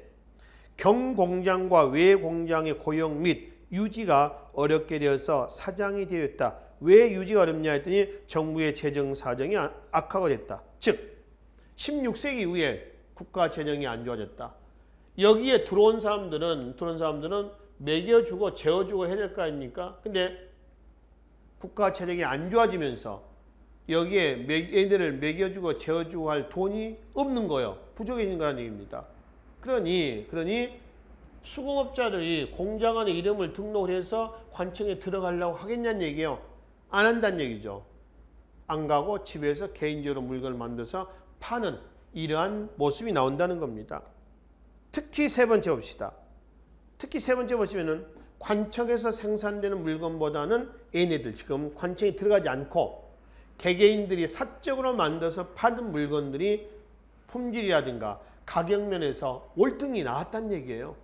경공장과 외공장의 고용 및 유지가 어렵게 되어서 사장이 되었다. 왜 유지가 어렵냐 했더니 정부의 재정 사정이 악화가 됐다. 즉 16세기 이후에 국가 재정이 안 좋아졌다. 여기에 들어온 사람들은 먹여주고 재워주고 해야 될 거 아닙니까? 근데 국가 재정이 안 좋아지면서 여기에 얘네들을 먹여주고 재워주고 할 돈이 없는 거예요. 부족해진 거라는 얘기입니다. 그러니 수공업자들이 공장 안에 이름을 등록을 해서 관청에 들어가려고 하겠냐는 얘기예요. 안 한다는 얘기죠. 안 가고 집에서 개인적으로 물건을 만들어서 파는 이러한 모습이 나온다는 겁니다. 특히 세 번째 봅시다. 특히 세 번째 보시면은 관청에서 생산되는 물건보다는 얘네들 지금 관청에 들어가지 않고 개개인들이 사적으로 만들어서 파는 물건들이 품질이라든가 가격면에서 월등히 나았다는 얘기예요.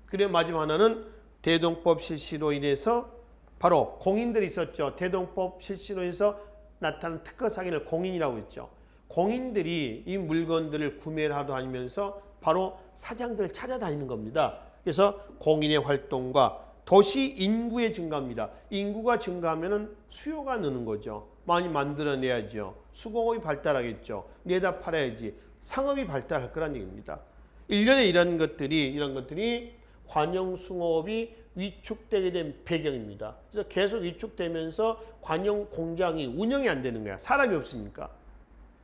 그리고 마지막 하나는 대동법 실시로 인해서 바로 공인들이 있었죠. 대동법 실시로 인해서 나타난 특허 사기를 공인이라고 했죠. 공인들이 이 물건들을 구매를 하러 다니면서 바로 사장들을 찾아다니는 겁니다. 그래서 공인의 활동과 도시 인구의 증가입니다. 인구가 증가하면 수요가 느는 거죠. 많이 만들어내야죠. 수공업이 발달하겠죠. 내다 팔아야지. 상업이 발달할 거란 얘기입니다. 일련의 이런 것들이 관영수공업이 위축되게 된 배경입니다. 그래서 계속 위축되면서 관영 공장이 운영이 안 되는 거야. 사람이 없으니까.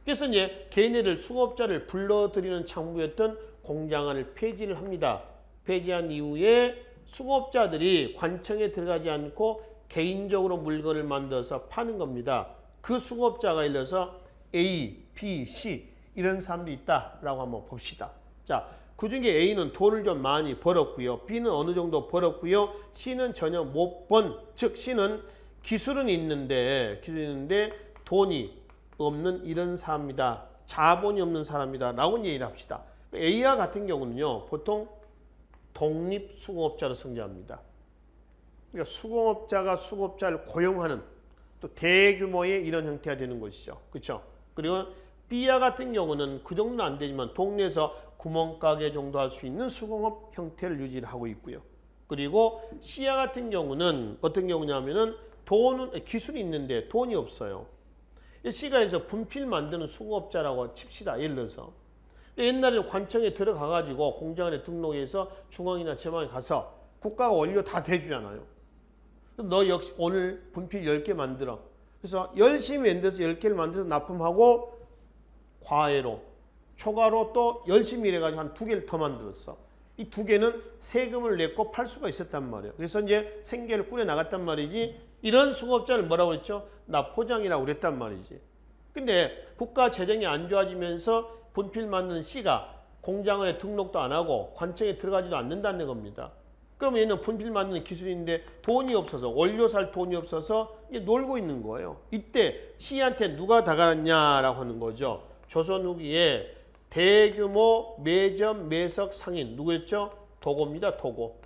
그래서 이제 걔네들 수공업자를 불러들이는 창구였던 공장안을 폐지를 합니다. 폐지한 이후에 수공업자들이 관청에 들어가지 않고 개인적으로 물건을 만들어서 파는 겁니다. 그 수공업자가 예를 들어서 A, B, C 이런 사람도 있다라고 한번 봅시다. 자, 그중에 A는 돈을 좀 많이 벌었고요. B는 어느 정도 벌었고요. C는 전혀 못 번, 즉 C는 기술은 있는데 돈이 없는 이런 사람이다. 자본이 없는 사람이다. 라고 얘기를 합시다. A와 같은 경우는요. 보통 독립수공업자로 성장합니다. 그러니까 수공업자가 수공업자를 고용하는 또 대규모의 이런 형태가 되는 것이죠. 그렇죠? 그리고 B와 같은 경우는 그 정도는 안 되지만 동네에서 구멍가게 정도 할 수 있는 수공업 형태를 유지를 하고 있고요. 그리고 C와 같은 경우는 어떤 경우냐면은 돈은 기술이 있는데 돈이 없어요. 시가에서 분필 만드는 수공업자라고 칩시다. 예를 들어서. 옛날에는 관청에 들어가가지고 공장 안에 등록해서 중앙이나 지방에 가서 국가가 원료 다 대주잖아요. 너 역시 오늘 분필 10개 만들어. 그래서 열심히 만들어서 10개를 만들어서 납품하고 과외로, 초과로 또 열심히 일해가지고 한 2개를 더 만들었어. 이 2개는 세금을 냈고 팔 수가 있었단 말이에요. 그래서 이제 생계를 꾸려 나갔단 말이지. 이런 수공업자를 뭐라고 했죠? 납포장이라고 그랬단 말이지. 근데 국가 재정이 안 좋아지면서 분필 만드는 씨가 공장에 등록도 안 하고 관청에 들어가지도 않는다는 겁니다. 그러면 얘는 분필 만드는 기술인데 돈이 없어서, 원료 살 돈이 없어서 이게 놀고 있는 거예요. 이때 씨한테 누가 다가갔냐라고 하는 거죠. 조선 후기에 대규모 매점 매석 상인 누구였죠? 도고입니다. 도고.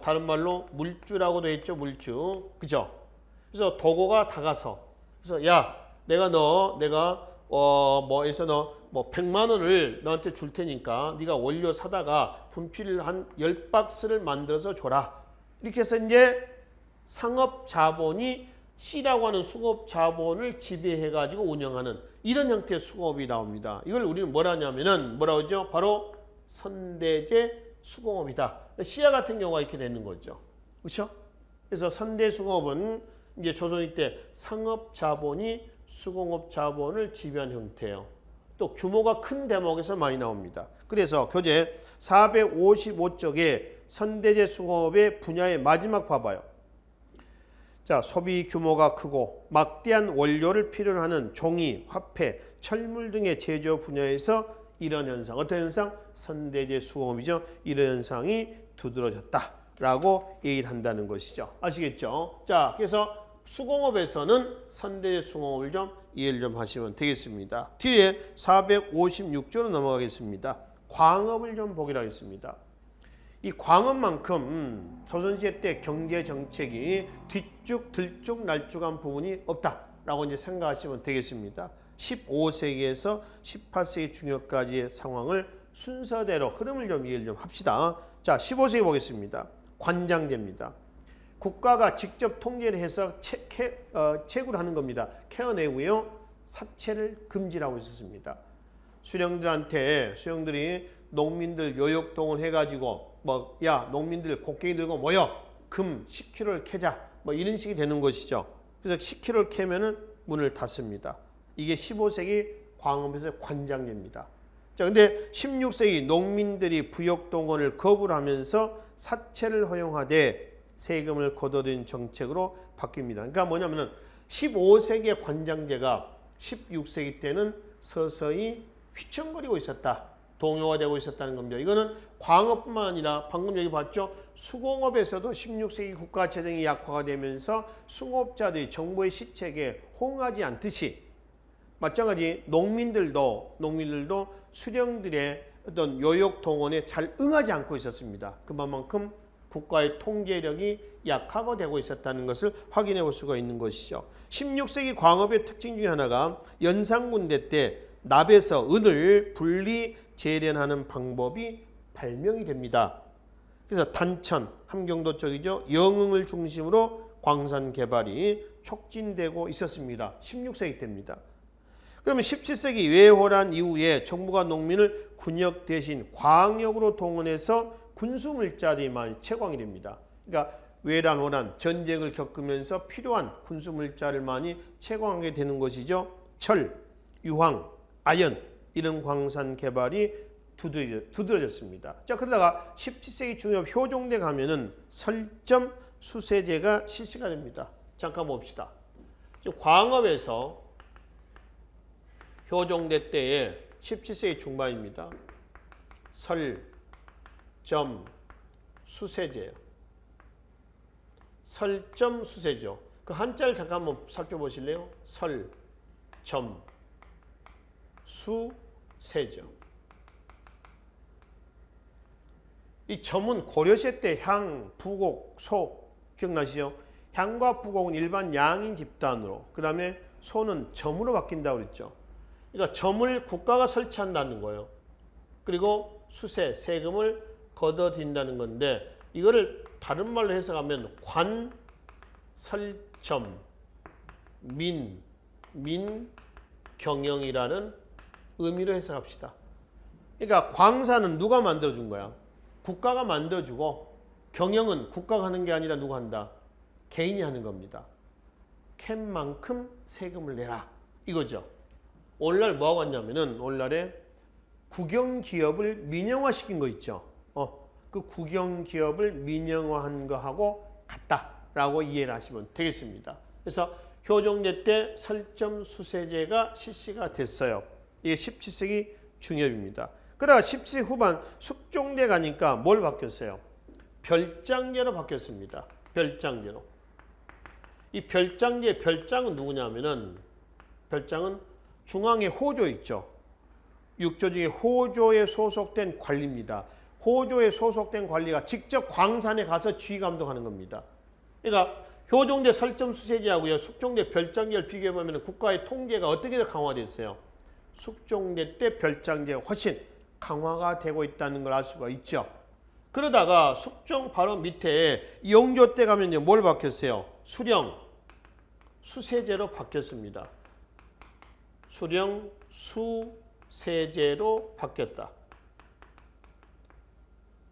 다른 말로 물주라고도 했죠. 물주. 그죠? 그래서 도고가 다가서 그래서 야 내가 너 100만 원을 너한테 줄 테니까 네가 원료 사다가 분필을 한 10박스를 만들어서 줘라. 이렇게 해서 이제 상업 자본이 C라고 하는 수공업 자본을 지배해가지고 운영하는 이런 형태의 수공업이 나옵니다. 이걸 우리는 뭐라 하냐면은 뭐라고 하죠? 바로 선대제 수공업이다. C와 같은 경우가 이렇게 되는 거죠. 그렇죠? 그래서 선대 수공업은 이제 조선일 때 상업 자본이 수공업 자본을 지배한 형태예요. 또 규모가 큰 대목에서 많이 나옵니다. 그래서 교재 455쪽에 선대제 수공업의 분야의 마지막 봐봐요. 자, 소비 규모가 크고 막대한 원료를 필요로 하는 종이, 화폐, 철물 등의 제조 분야에서 이런 현상, 어떤 현상? 선대제 수공업이죠. 이런 현상이 두드러졌다라고 얘기를 한다는 것이죠. 아시겠죠? 자, 그래서 수공업에서는 선대제 수공업을 좀 이해를 좀 하시면 되겠습니다. 뒤에 456조로 넘어가겠습니다. 광업을 좀 보기로 하겠습니다. 이 광업만큼 조선시대 때 경제 정책이 뒤쭉 들쭉 날쭉한 부분이 없다라고 이제 생각하시면 되겠습니다. 15세기에서 18세기 중엽까지의 상황을 순서대로 흐름을 좀 이해를 좀 합시다. 자, 15세기 보겠습니다. 관장제입니다. 국가가 직접 통제를 해서 채굴을 하는 겁니다. 캐어내고요. 사채를 금지하고 있었습니다. 수령들이 농민들 요역동을 해가지고 야 농민들 곡괭이 들고 모여 금 10kg를 캐자 이런 식이 되는 것이죠. 그래서 10kg를 캐면은 문을 닫습니다. 이게 15세기 광업에서의 관장제입니다. 자, 근데 16세기 농민들이 부역동원을 거부를 하면서 사채를 허용하되 세금을 걷어들인 정책으로 바뀝니다. 그러니까 뭐냐면은 15세기의 관장제가 16세기 때는 서서히 휘청거리고 있었다. 동요가 되고 있었다는 겁니다. 이거는 광업뿐만 아니라 방금 여기 봤죠? 수공업에서도 16세기 국가 재정이 약화가 되면서 수공업자들이 정부의 시책에 호응하지 않듯이 마찬가지 농민들도 수령들의 어떤 요역 동원에 잘 응하지 않고 있었습니다. 그만큼 국가의 통제력이 약화가 되고 있었다는 것을 확인해 볼 수가 있는 것이죠. 16세기 광업의 특징 중에 하나가 연산군대 때 납에서 은을 분리 재련하는 방법이 발명이 됩니다. 그래서 단천, 함경도 쪽이죠. 영흥을 중심으로 광산 개발이 촉진되고 있었습니다. 16세기 때입니다. 그러면 17세기 외호란 이후에 정부가 농민을 군역 대신 광역으로 동원해서 군수물자들이 많이 채광이 됩니다. 그러니까 외란, 호란, 전쟁을 겪으면서 필요한 군수물자를 많이 채광하게 되는 것이죠. 철, 유황, 아연 이런 광산 개발이 두드러졌습니다. 자, 그러다가 17세기 중엽 효종대 가면은 설점 수세제가 실시가 됩니다. 잠깐 봅시다. 지금 광업에서 효종대 때에 17세기 중반입니다. 설점 수세제예요. 설점 수세죠. 그 한자를 잠깐 한번 살펴보실래요? 설점 수세죠. 이 점은 고려시대 때 향, 부곡, 소 기억나시죠? 향과 부곡은 일반 양인 집단으로, 그 다음에 소는 점으로 바뀐다고 그랬죠. 그러니까 점을 국가가 설치한다는 거예요. 그리고 수세, 세금을 걷어들인다는 건데 이거를 다른 말로 해석하면 관, 설, 점, 경영이라는 의미로 해석합시다. 그러니까 광산은 누가 만들어준 거야? 국가가 만들어주고 경영은 국가가 하는 게 아니라 누가 한다? 개인이 하는 겁니다. 캔 만큼 세금을 내라 이거죠. 오늘날 뭐하고 왔냐면은 오늘날에 국영기업을 민영화시킨 거 있죠. 그 국영기업을 민영화한 거하고 같다라고 이해를 하시면 되겠습니다. 그래서 효종대 때 설점수세제가 실시가 됐어요. 이게 17세기 중엽입니다. 그러다가 17세기 후반 숙종대 가니까 뭘 바뀌었어요? 별장제로 바뀌었습니다. 별장제로. 이 별장제의 별장은 누구냐면은 별장은 중앙에 호조 있죠. 6조 중에 호조에 소속된 관리입니다. 호조에 소속된 관리가 직접 광산에 가서 지휘 감독하는 겁니다. 그러니까 효종대 설점수세제하고요 숙종대 별장제를 비교해보면 국가의 통제가 어떻게 강화됐어요? 숙종대 때 별장제가 훨씬 강화가 되고 있다는 걸 알 수가 있죠. 그러다가 숙종 바로 밑에 영조 때 가면요 뭘 바뀌었어요? 수령, 수세제로 바뀌었습니다. 수령, 수세제로 바뀌었다.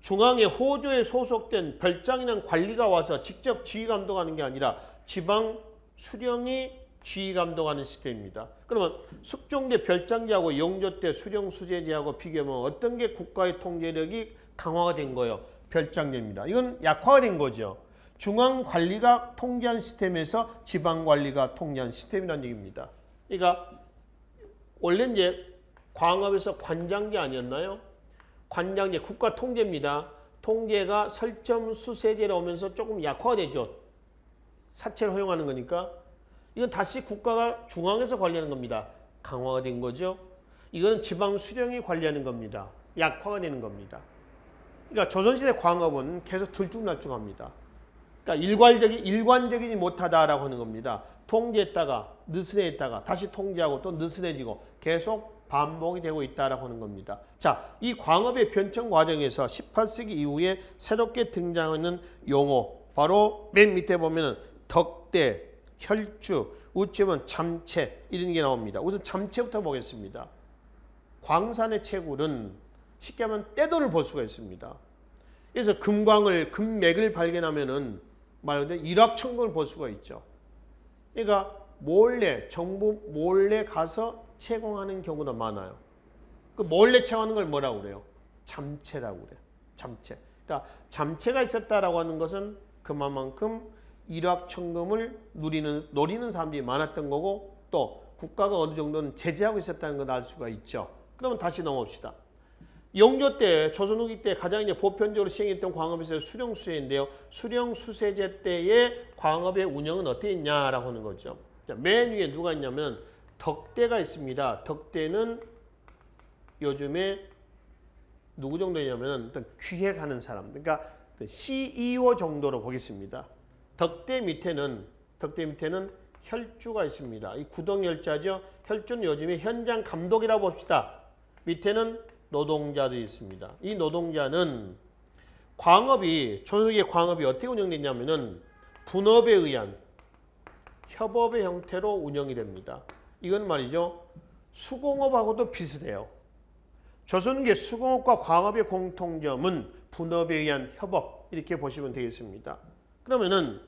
중앙의 호조에 소속된 별장이라는 관리가 와서 직접 지휘 감독하는 게 아니라 지방 수령이 지휘 감독하는 시스템입니다. 그러면 숙종대 별장제하고 영조 때 수령 수세제하고 비교하면 어떤 게 국가의 통제력이 강화가 된 거예요? 별장제입니다. 이건 약화가 된 거죠. 중앙 관리가 통제한 시스템에서 지방 관리가 통제한 시스템이라는 얘기입니다. 그러니까 원래 이제 광업에서 관장제 아니었나요? 관장제 국가 통제입니다. 통제가 설점수세제로 오면서 조금 약화가 되죠. 사채를 허용하는 거니까. 이건 다시 국가가 중앙에서 관리하는 겁니다. 강화가 된 거죠. 이거는 지방 수령이 관리하는 겁니다. 약화가 되는 겁니다. 그러니까 조선시대 광업은 계속 들쭉날쭉합니다. 그러니까 일관적이지 못하다라고 하는 겁니다. 통제했다가 느슨해졌다가 다시 통제하고 또 느슨해지고 계속 반복이 되고 있다라고 하는 겁니다. 자, 이 광업의 변천 과정에서 18세기 이후에 새롭게 등장하는 용어 바로 맨 밑에 보면은 덕대, 혈주, 우측에 보면 잠채 이런 게 나옵니다. 우선 잠채부터 보겠습니다. 광산의 채굴은 쉽게 하면 떼돈을 벌 수가 있습니다. 그래서 금맥을 발견하면은 말 그대로 일확천금을 벌 수가 있죠. 그러니까 정부 몰래 가서 채공하는 경우도 많아요. 그 몰래 채공하는 걸 뭐라고 그래요? 잠채라고 그래요. 잠채. 그러니까 잠채가 있었다라고 하는 것은 그만큼 일확천금을 노리는 사람들이 많았던 거고 또 국가가 어느 정도는 제재하고 있었다는 걸 알 수가 있죠. 그러면 다시 넘어옵시다. 영조 때, 조선 후기 때 가장 이제 보편적으로 시행했던 광업에서 수령수세인데요. 수령수세제 때의 광업의 운영은 어떻게 했냐라고 하는 거죠. 자, 맨 위에 누가 있냐면 덕대가 있습니다. 덕대는 요즘에 누구 정도냐면 일단 기획하는 사람, 그러니까 CEO 정도로 보겠습니다. 덕대 밑에는 혈주가 있습니다. 이 구동열자죠. 혈주는 요즘에 현장 감독이라고 봅시다. 밑에는 노동자들이 있습니다. 이 노동자는 조선시기의 광업이 어떻게 운영됐냐면은 분업에 의한 협업의 형태로 운영이 됩니다. 이건 말이죠. 수공업하고도 비슷해요. 조선기의 수공업과 광업의 공통점은 분업에 의한 협업 이렇게 보시면 되겠습니다. 그러면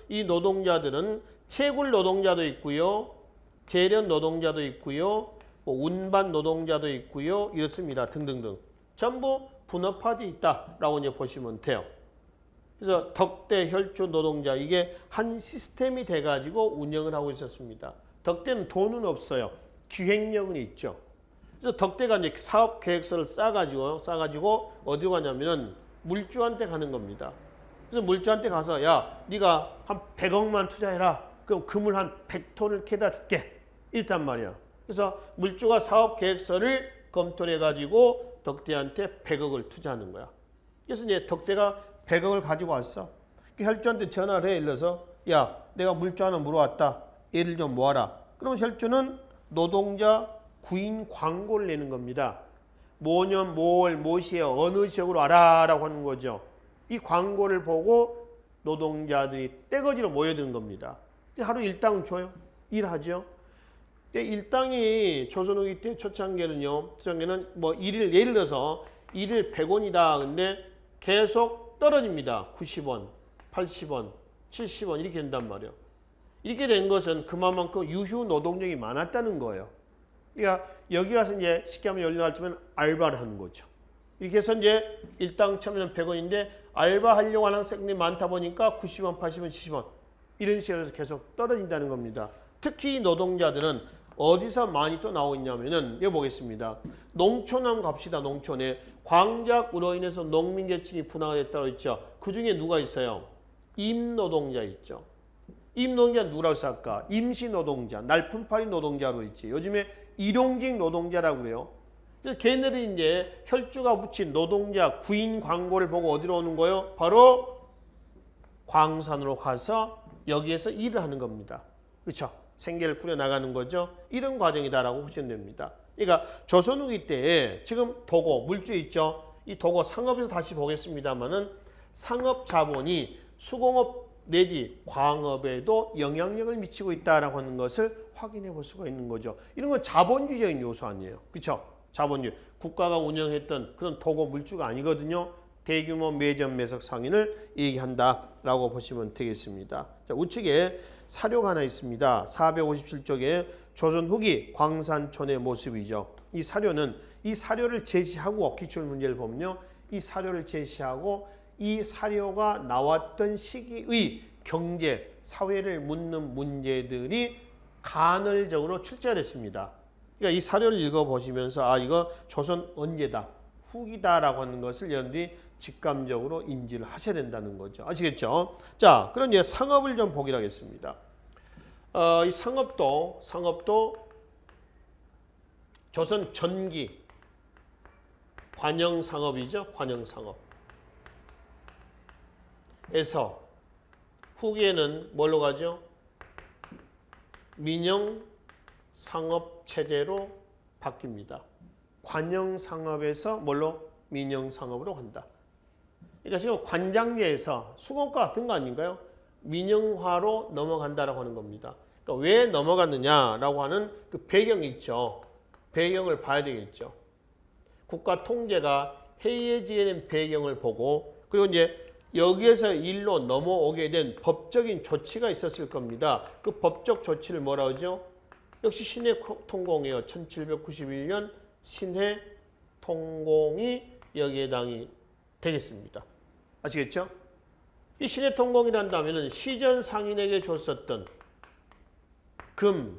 이 노동자들은 채굴 노동자도 있고요. 재련 노동자도 있고요. 운반 노동자도 있고요. 이렇습니다. 등등등. 전부 분업화되어 있다라고 이제 보시면 돼요. 그래서 덕대, 혈주, 노동자 이게 한 시스템이 돼가지고 운영을 하고 있었습니다. 덕대는 돈은 없어요. 기획력은 있죠. 그래서 덕대가 이제 사업 계획서를 싸가지고 어디로 가냐면은 물주한테 가는 겁니다. 그래서 물주한테 가서 야, 네가 한 100억만 투자해라. 그럼 금을 한 100톤을 캐다 줄게. 이랬단 말이야. 그래서 물주가 사업 계획서를 검토를 해가지고 덕대한테 100억을 투자하는 거야. 그래서 이제 덕대가 100억을 가지고 왔어. 혈주한테 전화를 해 일러서 야, 내가 물주 하나 물어왔다. 얘를 좀 모아라. 그러면 혈주는 노동자 구인 광고를 내는 겁니다. 뭐년, 뭐월, 뭐시에 어느 지역으로 와라라고 하는 거죠. 이 광고를 보고 노동자들이 떼거지로 모여드는 겁니다. 하루 일당 줘요. 일하죠. 일당이 조선 후기 때 초창기에는 뭐 일일 예를 들어서 일일 100원이다. 근데 계속 떨어집니다. 90원, 80원, 70원 이렇게 된단 말이에요. 이렇게 된 것은 그만큼 유휴 노동력이 많았다는 거예요. 그러니까 여기 와서 이제 쉽게 하면 연료할 때면 알바를 하는 거죠. 이렇게 해서 이제 일당 처음에는 100원인데 알바하려고 하는 학생들이 많다 보니까 90원, 80원, 70원 이런 식으로 계속 떨어진다는 겁니다. 특히 노동자들은 어디서 많이 또 나오고 있냐면은 여기 보겠습니다. 농촌 한번 갑시다. 농촌에 광작으로 인해서 농민계층이 분화가 됐다고 했죠. 그중에 누가 있어요? 임노동자 있죠. 임노동자 누구라고 할까? 임시노동자, 날품팔이 노동자로 있지. 요즘에 일용직 노동자라고 그래요. 걔네들이 이제 혈주가 붙인 노동자 구인 광고를 보고 어디로 오는 거예요? 바로 광산으로 가서 여기에서 일을 하는 겁니다. 그렇죠? 생계를 꾸려나가는 거죠. 이런 과정이다라고 보시면 됩니다. 그러니까 조선 후기 때 지금 도고, 물주 있죠. 이 도고 상업에서 다시 보겠습니다만은 상업 자본이 수공업 내지 광업에도 영향력을 미치고 있다라고 하는 것을 확인해 볼 수가 있는 거죠. 이런 건 자본주의적인 요소 아니에요. 그렇죠? 자본주의. 국가가 운영했던 그런 도고 물주가 아니거든요. 대규모 매점 매석 상인을 얘기한다라고 보시면 되겠습니다. 자, 우측에 사료가 하나 있습니다. 457쪽에 조선 후기 광산촌의 모습이죠. 이 사료는 이 사료를 제시하고 기출 문제를 보면요. 이 사료를 제시하고 이 사료가 나왔던 시기의 경제, 사회를 묻는 문제들이 간헐적으로 출제가 됐습니다. 그러니까 이 사료를 읽어보시면서 아 이거 조선 언제다, 후기다라고 하는 것을 여러분들이 직감적으로 인지를 하셔야 된다는 거죠. 아시겠죠? 자, 그럼 이제 상업을 좀 보기로 하겠습니다. 이 상업도 조선 전기 관영상업이죠. 관영상업. 에서 후기에는 뭘로 가죠? 민영상업체제로 바뀝니다. 관영상업에서 뭘로? 민영상업으로 간다. 그러니까 지금 관장제에서 수공과 같은 거 아닌가요? 민영화로 넘어간다라고 하는 겁니다. 그러니까 왜 넘어갔느냐라고 하는 그 배경이 있죠. 배경을 봐야 되겠죠. 국가 통제가 해이해지게 배경을 보고 그리고 이제 여기에서 일로 넘어오게 된 법적인 조치가 있었을 겁니다. 그 법적 조치를 뭐라 하죠? 역시 신해 통공이에요. 1791년 신해 통공이 여기에 해당이 되겠습니다. 아시겠죠? 이 신해 통공이란다면 시전 상인에게 줬었던 금,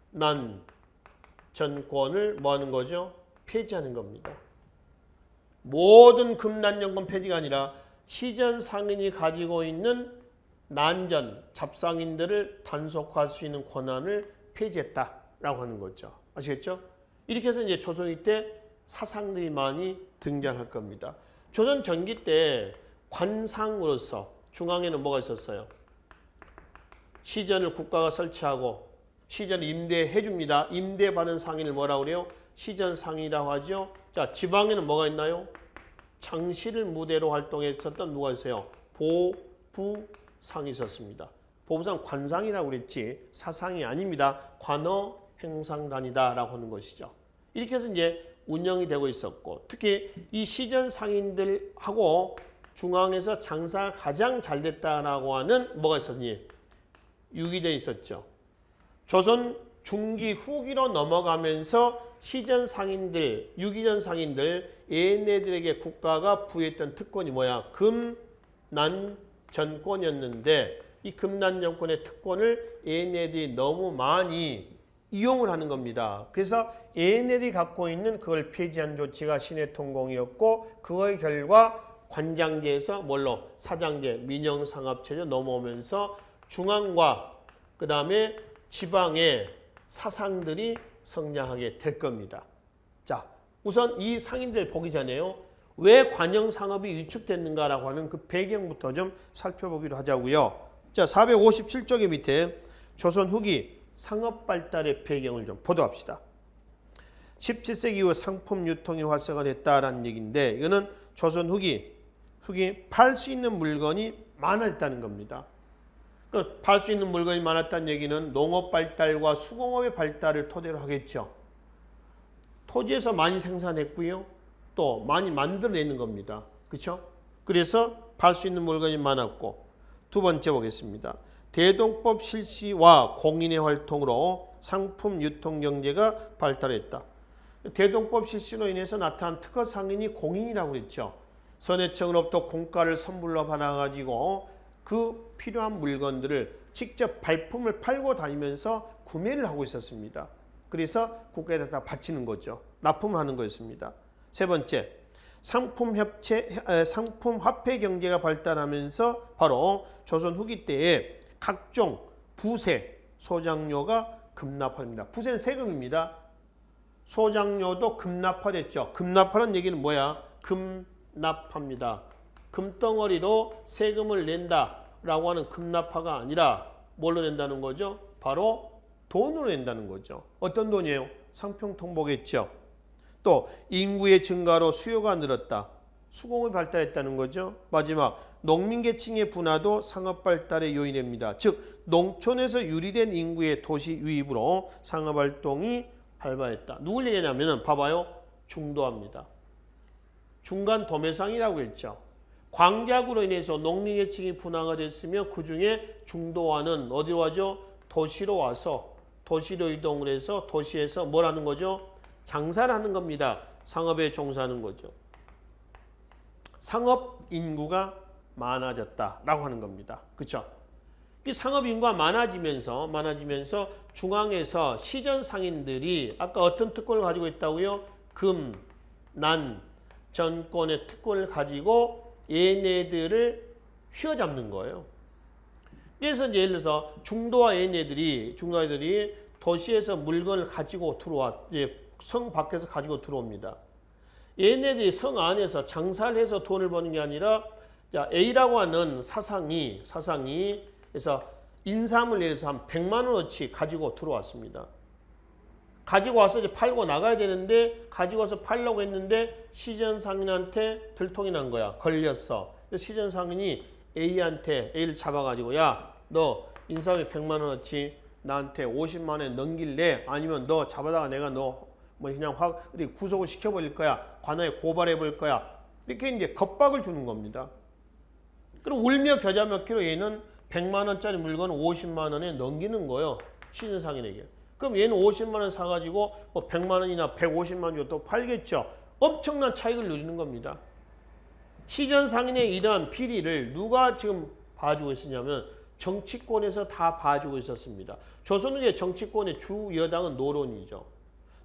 난, 전권을 뭐 하는 거죠? 폐지하는 겁니다. 모든 금난정권 폐지가 아니라 시전 상인이 가지고 있는 난전, 잡상인들을 단속할 수 있는 권한을 폐지했다라고 하는 거죠. 아시겠죠? 이렇게 해서 이제 조선기 때 사상들이 많이 등장할 겁니다. 조선 전기 때 관상으로서 중앙에는 뭐가 있었어요? 시전을 국가가 설치하고 시전을 임대해 줍니다. 임대받은 상인을 뭐라고 그래요? 시전 상인이라고 하죠. 자, 지방에는 뭐가 있나요? 장시를 무대로 활동했었던 누가 있어요? 보부상이 있었습니다. 보부상 관상이라고 그랬지 사상이 아닙니다. 관어 행상단이다라고 하는 것이죠. 이렇게 해서 이제 운영이 되고 있었고 특히 이 시전 상인들하고 중앙에서 장사가 가장 잘 됐다라고 하는 뭐가 있었니? 유기전이 있었죠. 조선 중기 후기로 넘어가면서 시전 상인들, 유기전 상인들 얘네들에게 국가가 부여했던 특권이 뭐야? 금, 난, 전권이었는데 이 금난 정권의 특권을 얘네들이 너무 많이 이용을 하는 겁니다. 그래서 얘네들이 갖고 있는 그걸 폐지한 조치가 신해통공이었고 그거의 결과 관장제에서 뭘로? 사장제, 민영상업체로 넘어오면서 중앙과 그 다음에 지방의 사상들이 성장하게 될 겁니다. 자, 우선 이 상인들 보기 전에요. 왜 관영상업이 위축됐는가라고 하는 그 배경부터 좀 살펴보기로 하자고요. 자, 457쪽의 밑에 조선 후기 상업 발달의 배경을 좀 보도록 합시다. 17세기 이후 상품 유통이 활성화됐다라는 얘기인데 이거는 조선 후기 팔 수 있는 물건이 많아졌다는 겁니다. 팔 수 있는 물건이 많았다는 얘기는 농업 발달과 수공업의 발달을 토대로 하겠죠. 토지에서 많이 생산했고요. 또 많이 만들어내는 겁니다. 그렇죠? 그래서 팔 수 있는 물건이 많았고 두 번째 보겠습니다. 대동법 실시와 공인의 활동으로 상품 유통 경제가 발달했다. 대동법 실시로 인해서 나타난 특허 상인이 공인이라고 그랬죠. 선해청으로부터 공가를 선불로 받아가지고 그 필요한 물건들을 직접 발품을 팔고 다니면서 구매를 하고 있었습니다. 그래서 국가에다 다 바치는 거죠. 납품을 하는 거였습니다. 세 번째, 상품 화폐 경제가 발달하면서 바로 조선 후기 때에 각종 부세, 소장료가 급납합니다. 부세는 세금입니다. 소장료도 급납화됐죠. 급납하는 얘기는 뭐야? 급납합니다. 금덩어리로 세금을 낸다라고 하는 급납화가 아니라 뭘로 낸다는 거죠? 바로 돈으로 낸다는 거죠. 어떤 돈이에요? 상평통보겠죠. 또 인구의 증가로 수요가 늘었다. 수공업이 발달했다는 거죠. 마지막 농민계층의 분화도 상업 발달의 요인입니다. 즉 농촌에서 유리된 인구의 도시 유입으로 상업활동이 발발했다. 누굴 얘기하냐면 봐봐요. 중도화입니다. 중간 도매상이라고 했죠. 광작으로 인해서 농민계층이 분화가 됐으면 그중에 중도화는 어디로 와죠? 도시로 와서 도시로 이동을 해서 도시에서 뭘 하는 거죠? 장사를 하는 겁니다. 상업에 종사하는 거죠. 상업 인구가 많아졌다라고 하는 겁니다. 그렇죠? 이 상업 인구가 많아지면서 중앙에서 시전 상인들이 아까 어떤 특권을 가지고 있다고요? 금, 난, 전권의 특권을 가지고 얘네들을 휘어잡는 거예요. 그래서 이제 예를 들어서 중도화 얘네들이 도시에서 물건을 가지고 성 밖에서 가지고 들어옵니다. 얘네들이 성 안에서 장사를 해서 돈을 버는 게 아니라 A라고 하는 사상이 그래서 인삼을 내서 한 100만 원어치 가지고 들어왔습니다. 가지고 와서 이제 팔고 나가야 되는데 가지고 와서 팔려고 했는데 시전 상인한테 들통이 난 거야. 걸렸어. 시전 상인이 A를 잡아가지고 야, 너 인삼이 100만 원어치 나한테 50만 원에 넘길래? 아니면 너 잡아다가 내가 너 뭐 그냥 구속을 시켜버릴 거야. 관아에 고발해볼 거야. 이렇게 이제 겁박을 주는 겁니다. 그럼 울며 겨자 먹기로 얘는 100만 원짜리 물건을 50만 원에 넘기는 거예요. 시전 상인에게. 그럼 얘는 50만 원 사가지고 뭐 100만 원이나 150만 원 주고 또 팔겠죠. 엄청난 차익을 누리는 겁니다. 시전 상인의 이러한 비리를 누가 지금 봐주고 있었냐면 정치권에서 다 봐주고 있었습니다. 조선후기의 정치권의 주 여당은 노론이죠.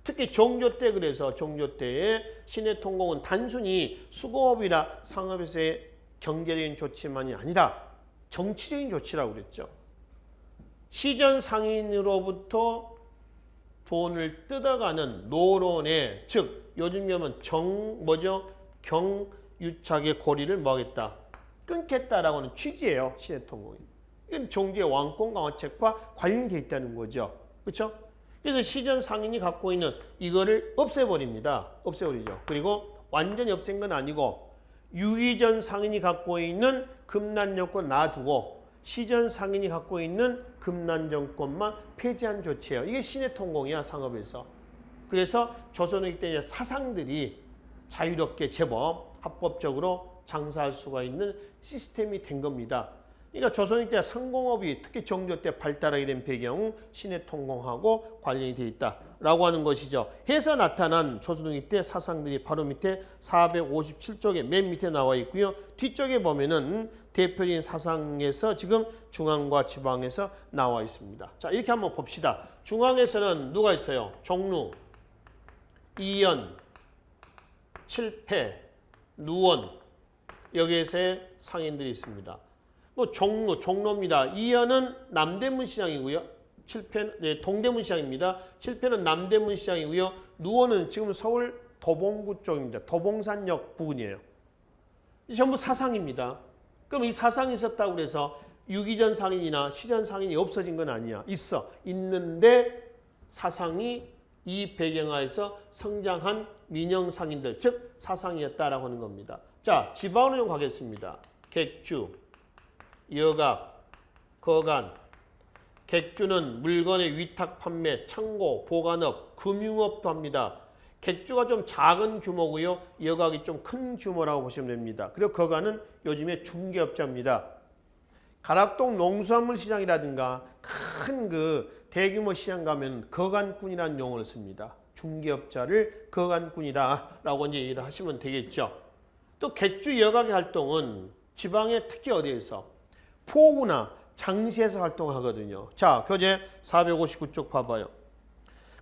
특히 종조 때 그래서 종조 때의 신해통공은 단순히 수공업이나 상업에서의 경제적인 조치만이 아니라 정치적인 조치라고 그랬죠. 시전 상인으로부터 돈을 뜯어가는 노론의 즉 요즘 하면 경유착의 고리를 뭐하겠다? 끊겠다라고 하는 취지예요. 신해통공이. 이건 종조의 왕권 강화책과 관련이 있다는 거죠. 그렇죠? 그래서 시전 상인이 갖고 있는 이거를 없애버립니다. 없애버리죠. 그리고 완전히 없앤 건 아니고 유의전 상인이 갖고 있는 금난정권 놔두고 시전 상인이 갖고 있는 금난정권만 폐지한 조치예요. 이게 신해통공이야, 상업에서. 그래서 조선후기 때 사상들이 자유롭게 제법 합법적으로 장사할 수가 있는 시스템이 된 겁니다. 그러니까 조선후기 때 상공업이 특히 정조 때 발달하게 된 배경 신해통공하고 관련이 되어 있다라고 하는 것이죠. 해서 나타난 조선후기 때 사상들이 바로 밑에 457쪽에 맨 밑에 나와 있고요. 뒤쪽에 보면은 대표적인 사상에서 지금 중앙과 지방에서 나와 있습니다. 자, 이렇게 한번 봅시다. 중앙에서는 누가 있어요? 종루, 이연, 칠패, 누원 여기에서의 상인들이 있습니다. 뭐 종로입니다. 이연은 남대문 시장이고요. 동대문 시장입니다. 칠패는 남대문 시장이고요. 누원은 지금 서울 도봉구 쪽입니다. 도봉산역 부근이에요. 전부 사상입니다. 그럼 이 사상이 있었다고 해서 유기전 상인이나 시전 상인이 없어진 건 아니야. 있는데 사상이 이 배경하에서 성장한 민영 상인들, 즉 사상이었다라고 하는 겁니다. 자, 지방으로 좀 가겠습니다. 객주, 여각, 거간. 객주는 물건의 위탁 판매, 창고, 보관업, 금융업도 합니다. 객주가 좀 작은 규모고요. 여각이 좀 큰 규모라고 보시면 됩니다. 그리고 거간은 요즘에 중개업자입니다. 가락동 농수산물 시장이라든가 큰 그 대규모 시장 가면 거간꾼이라는 용어를 씁니다. 중개업자를 거간꾼이다라고 이제 얘기를 하시면 되겠죠. 또 객주 여각의 활동은 지방의 특히 어디에서 포구나 장시에서 활동하거든요. 자, 교재 459쪽 봐봐요.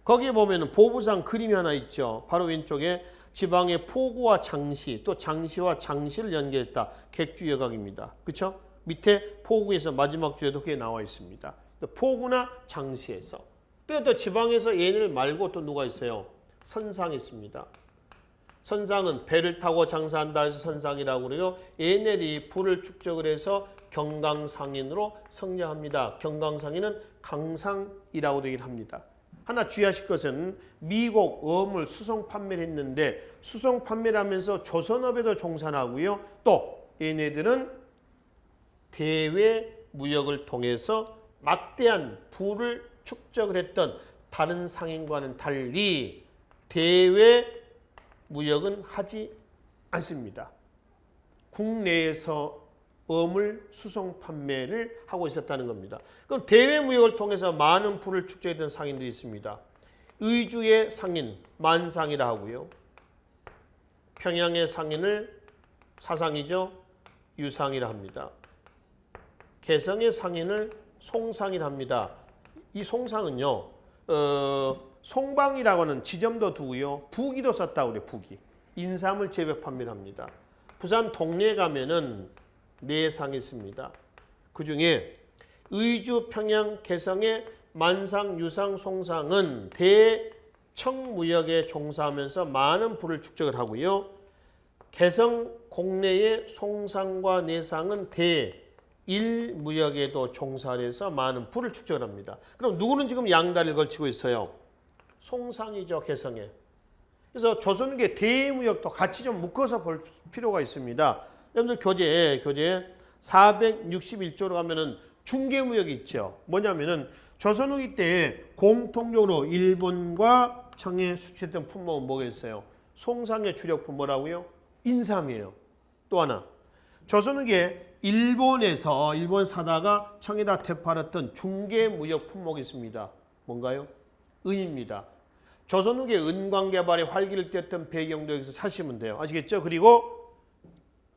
거기에 보면은 보부상 그림이 하나 있죠. 바로 왼쪽에 지방의 포구와 장시, 또 장시와 장시를 연결했다. 객주 여각입니다. 그렇죠? 밑에 포구에서 마지막 줄에도 그게 나와 있습니다. 포구나 장시에서. 또 지방에서 얘네를 말고 또 누가 있어요? 선상이 있습니다. 선상은 배를 타고 장사한다 해서 선상이라고 그래요. 얘네들이 부를 축적을 해서 경강상인으로 성장합니다. 경강상인은 강상이라고 얘기를 합니다. 하나 주의하실 것은 미국 어물 수송 판매를 했는데 수송 판매를 하면서 조선업에도 종산하고요. 또 얘네들은 대외 무역을 통해서 막대한 부를 축적을 했던 다른 상인과는 달리 대외 무역은 하지 않습니다. 국내에서 어물 수송 판매를 하고 있었다는 겁니다. 그럼 대외 무역을 통해서 많은 부를 축적했던 상인들이 있습니다. 의주의 상인 만상이라 하고요. 평양의 상인을 사상이죠. 유상이라 합니다. 개성의 상인을 송상이라 합니다. 이 송상은요. 송방이라고 하는 지점도 두고요. 부기도 썼다고 그래요. 부기. 인삼을 재배 판매를 합니다. 부산 동래에 가면은 네 상이 있습니다. 그중에 의주, 평양, 개성의 만상, 유상, 송상은 대청무역에 종사하면서 많은 부를 축적을 하고요. 개성 공내의 송상과 내상은 대일무역에도 종사해서 많은 부를 축적을 합니다. 그럼 누구는 지금 양다리를 걸치고 있어요? 송상이죠. 개성에. 그래서 조선계 대무역도 같이 좀 묶어서 볼 필요가 있습니다. 여러분들 교재 461조로 가면은 중개무역이 있죠. 뭐냐면은 조선 후기 때 공통적으로 일본과 청에 수출했던 품목은 뭐겠어요? 송상의 주력품 뭐라고요? 인삼이에요. 또 하나 조선 후기에 일본에서 일본 사다가 청에다 되팔았던 중개무역 품목이 있습니다. 뭔가요? 은입니다. 조선 후기에 은광 개발에 활기를 띨던 배경도 여기서 사시면 돼요. 아시겠죠? 그리고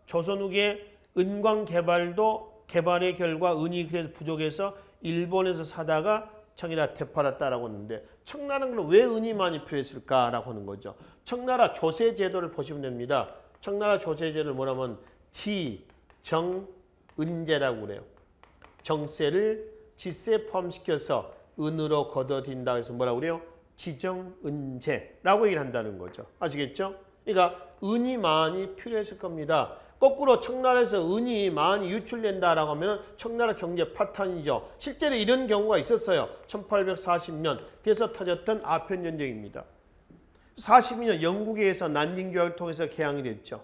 조선 후기에 은광 개발도 개발의 결과 은이 그래서 부족해서 일본에서 사다가 청에다 되팔았다라고 했는데 청나라는 그럼 왜 은이 많이 필요했을까라고 하는 거죠. 청나라 조세 제도를 보시면 됩니다. 청나라 조세 제도를 뭐라면 지, 정, 은제라고 그래요. 정세를 지세에 포함시켜서 은으로 걷어들인다 해서 뭐라고 그래요? 지정은제라고 얘기를 한다는 거죠. 아시겠죠? 그러니까 은이 많이 필요했을 겁니다. 거꾸로 청나라에서 은이 많이 유출된다라고 하면 청나라 경제 파탄이죠. 실제로 이런 경우가 있었어요. 1840년 그래서 터졌던 아편전쟁입니다. 42년 영국에서 난징조약을 통해서 개항이 됐죠.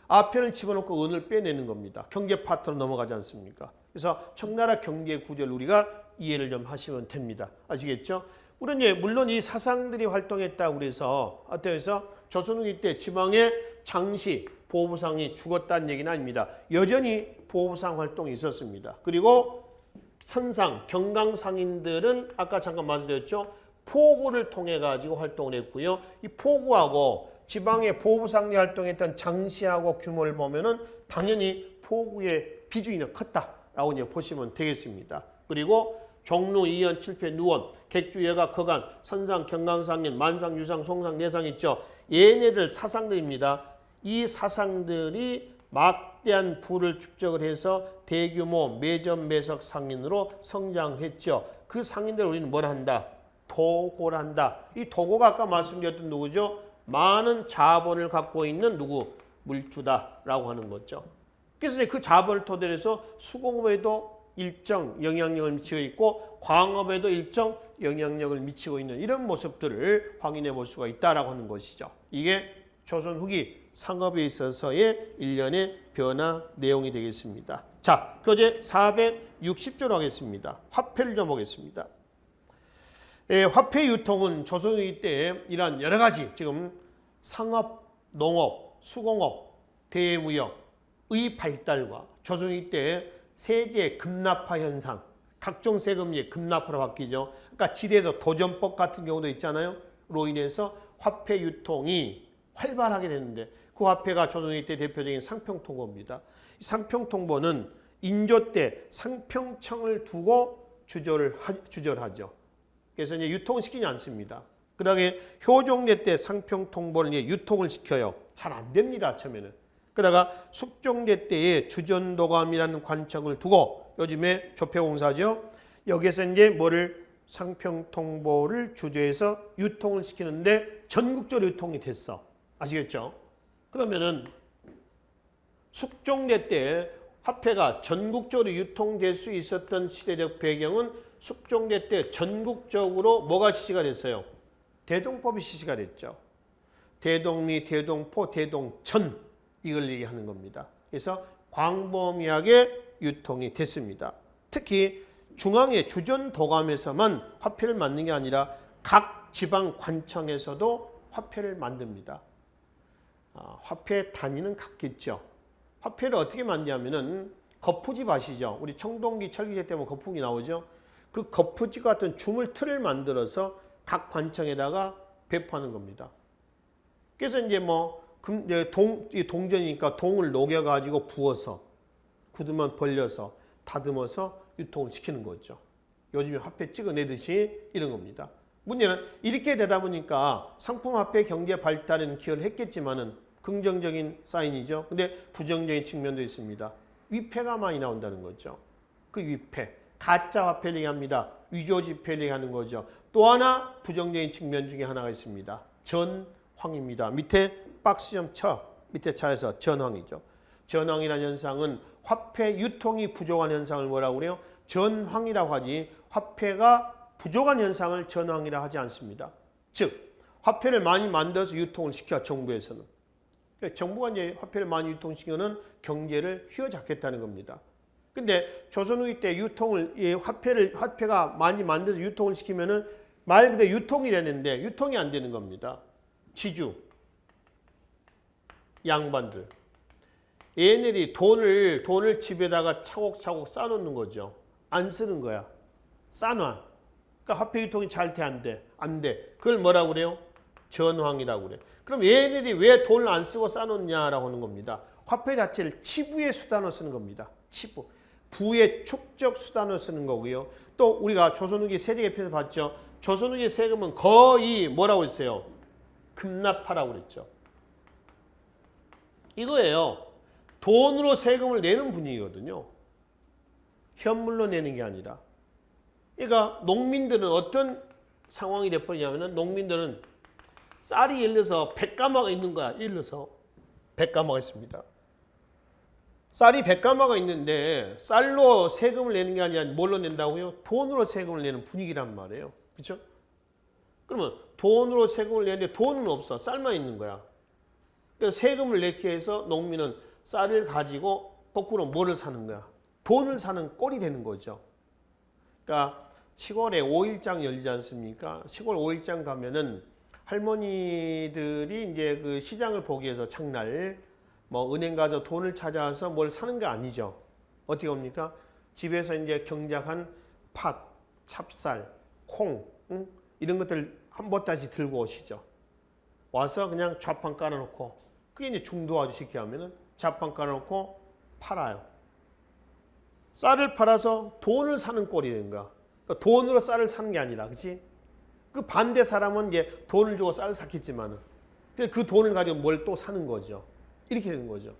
아편을 집어넣고 은을 빼내는 겁니다. 경제 파트로 넘어가지 않습니까? 그래서 청나라 경제 구조를 우리가 이해를 좀 하시면 됩니다. 아시겠죠? 우리는 이제 물론 이 사상들이 활동했다고 그래서 어때서 조선 후기 때 지방의 장시 보부상이 죽었다는 얘기는 아닙니다. 여전히 보부상 활동이 있었습니다. 그리고 선상, 경강상인들은 아까 잠깐 말씀드렸죠. 포구를 통해 가지고 활동을 했고요. 이 포구하고 지방의 보부상리 활동했던 장시하고 규모를 보면은 당연히 포구의 비중이 컸다라고 이제 보시면 되겠습니다. 그리고 종로, 이연, 칠패, 누원, 객주, 여각, 거간, 선상, 경강상인, 만상, 유상, 송상, 내상 있죠. 얘네들 사상들입니다. 이 사상들이 막대한 부를 축적을 해서 대규모 매점 매석 상인으로 성장했죠. 그 상인들을 우리는 뭘 한다? 도고를 한다. 이 도고가 아까 말씀드렸던 누구죠? 많은 자본을 갖고 있는 누구? 물주다라고 하는 거죠. 그래서 그 자본을 토대로 해서 수공업에도 일정 영향력을 미치고 있고 광업에도 일정 영향력을 미치고 있는 이런 모습들을 확인해 볼 수가 있다라고 하는 것이죠. 이게 조선 후기 상업에 있어서의 일련의 변화 내용이 되겠습니다. 자, 교재 460조로 하겠습니다. 화폐를 좀 보겠습니다. 화폐 유통은 조선후기 때 이러한 여러 가지 지금 상업, 농업, 수공업, 대무역의 발달과 조선후기 때 세제 급납화 현상, 각종 세금이 급납화로 바뀌죠. 그러니까 지대에서 도전법 같은 경우도 있잖아요. 로 인해서 화폐 유통이 활발하게 됐는데 그 화폐가 조선후기 때 대표적인 상평통보입니다. 상평통보는 인조 때 상평청을 두고 주절하죠. 그래서 이제 유통시키지 않습니다. 그 다음에 효종대 때 상평통보를 이제 유통을 시켜요. 잘 안 됩니다, 처음에는. 그러다가 숙종대 때에 주전도감이라는 관청을 두고 요즘에 조폐공사죠. 여기서 이제 뭐를 상평통보를 주조해서 유통을 시키는데 전국적으로 유통이 됐어. 아시겠죠? 그러면은 숙종대 때 화폐가 전국적으로 유통될 수 있었던 시대적 배경은 숙종대 때 전국적으로 뭐가 실시가 됐어요? 대동법이 실시가 됐죠. 대동리, 대동포, 대동천 이걸 얘기하는 겁니다. 그래서 광범위하게 유통이 됐습니다. 특히 중앙의 주전도감에서만 화폐를 만드는 게 아니라 각 지방 관청에서도 화폐를 만듭니다. 화폐 단위는 같겠죠. 화폐를 어떻게 만드냐면은 거푸집 아시죠? 우리 청동기 철기제 때문에 거푸기 나오죠. 그 거푸집 같은 주물 틀을 만들어서 각 관청에다가 배포하는 겁니다. 그래서 이제 뭐 동전이니까 동을 녹여가지고 부어서 굳으면 벌려서 다듬어서 유통을 시키는 거죠. 요즘에 화폐 찍어내듯이 이런 겁니다. 문제는 이렇게 되다 보니까 상품화폐 경제 발달에는 기여를 했겠지만은 긍정적인 사인이죠. 근데 부정적인 측면도 있습니다. 위패가 많이 나온다는 거죠. 그 위패, 가짜 화폐를 얘기합니다. 위조지폐를 얘기하는 거죠. 또 하나 부정적인 측면 중에 하나가 있습니다. 전황입니다. 밑에 박스 좀 쳐. 밑에 차에서 전황이죠. 전황이라는 현상은 화폐 유통이 부족한 현상을 뭐라고 그래요? 전황이라고 하지 화폐가 부족한 현상을 전황이라고 하지 않습니다. 즉 화폐를 많이 만들어서 유통을 시켜 정부에서는. 정부가 이제 화폐를 많이 유통시키는 경제를 휘어잡겠다는 겁니다. 근데 조선 후기 때 화폐가 많이 만들어서 유통을 시키면은 말 그대로 유통이 되는데 유통이 안 되는 겁니다. 지주, 양반들. 얘네들이 돈을 집에다가 차곡차곡 쌓아놓는 거죠. 안 쓰는 거야. 쌓아놔. 그러니까 화폐 유통이 잘 돼, 안 돼? 안 돼. 그걸 뭐라고 그래요? 전황이라고 그래. 그럼 얘네들이 왜 돈을 안 쓰고 쌓아놓냐라고 하는 겁니다. 화폐 자체를 치부의 수단으로 쓰는 겁니다. 치부. 부의 축적 수단으로 쓰는 거고요. 또 우리가 조선 후기 세제개편에서 봤죠. 조선 후기 세금은 거의 뭐라고 했어요? 급납하라고 그랬죠. 이거예요. 돈으로 세금을 내는 분위기거든요. 현물로 내는 게 아니라. 그러니까 농민들은 어떤 상황이 돼버리냐면 농민들은 쌀이 예를 들어서 100가마가 있는 거야. 예를 들어서 100가마가 있습니다. 쌀이 100가마가 있는데 쌀로 세금을 내는 게 아니라 뭘로 낸다고요? 돈으로 세금을 내는 분위기란 말이에요. 그렇죠? 그러면 돈으로 세금을 내는데 돈은 없어. 쌀만 있는 거야. 그래서 세금을 내기 위해서 농민은 쌀을 가지고 거꾸로 뭐를 사는 거야? 돈을 사는 꼴이 되는 거죠. 그러니까 시골에 5일장 열리지 않습니까? 시골 5일장 가면은 할머니들이 이제 그 시장을 보기 위해서 장날 뭐 은행 가서 돈을 찾아와서 뭘 사는 게 아니죠. 어떻게 합니까? 집에서 이제 경작한 팥, 찹쌀, 콩 이런 것들 한 보따리씩 들고 오시죠. 와서 그냥 좌판 깔아놓고 그게 이제 중도화도 쉽게 하면은 좌판 깔아놓고 팔아요. 쌀을 팔아서 돈을 사는 꼴이 되는 거야. 그러니까 돈으로 쌀을 사는 게 아니라, 그렇지? 그 반대 사람은 이제 돈을 주고 쌀을 샀겠지만은 그 돈을 가지고 뭘 또 사는 거죠. 이렇게 되는 거죠.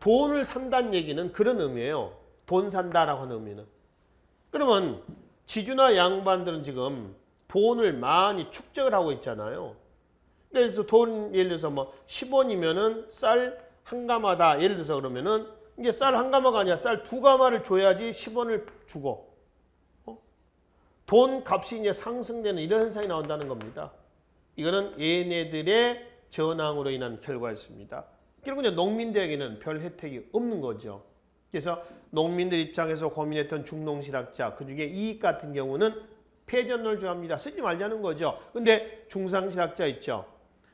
돈을 산다는 얘기는 그런 의미예요. 돈 산다라고 하는 의미는. 그러면 지주나 양반들은 지금 돈을 많이 축적을 하고 있잖아요. 그래서 돈 예를 들어서 뭐 10원이면은 쌀 한 가마다 예를 들어서 그러면은 이게 쌀 한 가마가 아니라 쌀 두 가마를 줘야지 10원을 주고 돈 값이 이제 상승되는 이런 현상이 나온다는 겁니다. 이거는 얘네들의 전황으로 인한 결과였습니다. 결국 이제 농민들에게는 별 혜택이 없는 거죠. 그래서 농민들 입장에서 고민했던 중농실학자 그중에 이익 같은 경우는 폐전을 주합니다. 쓰지 말자는 거죠. 근데 중상실학자 있죠.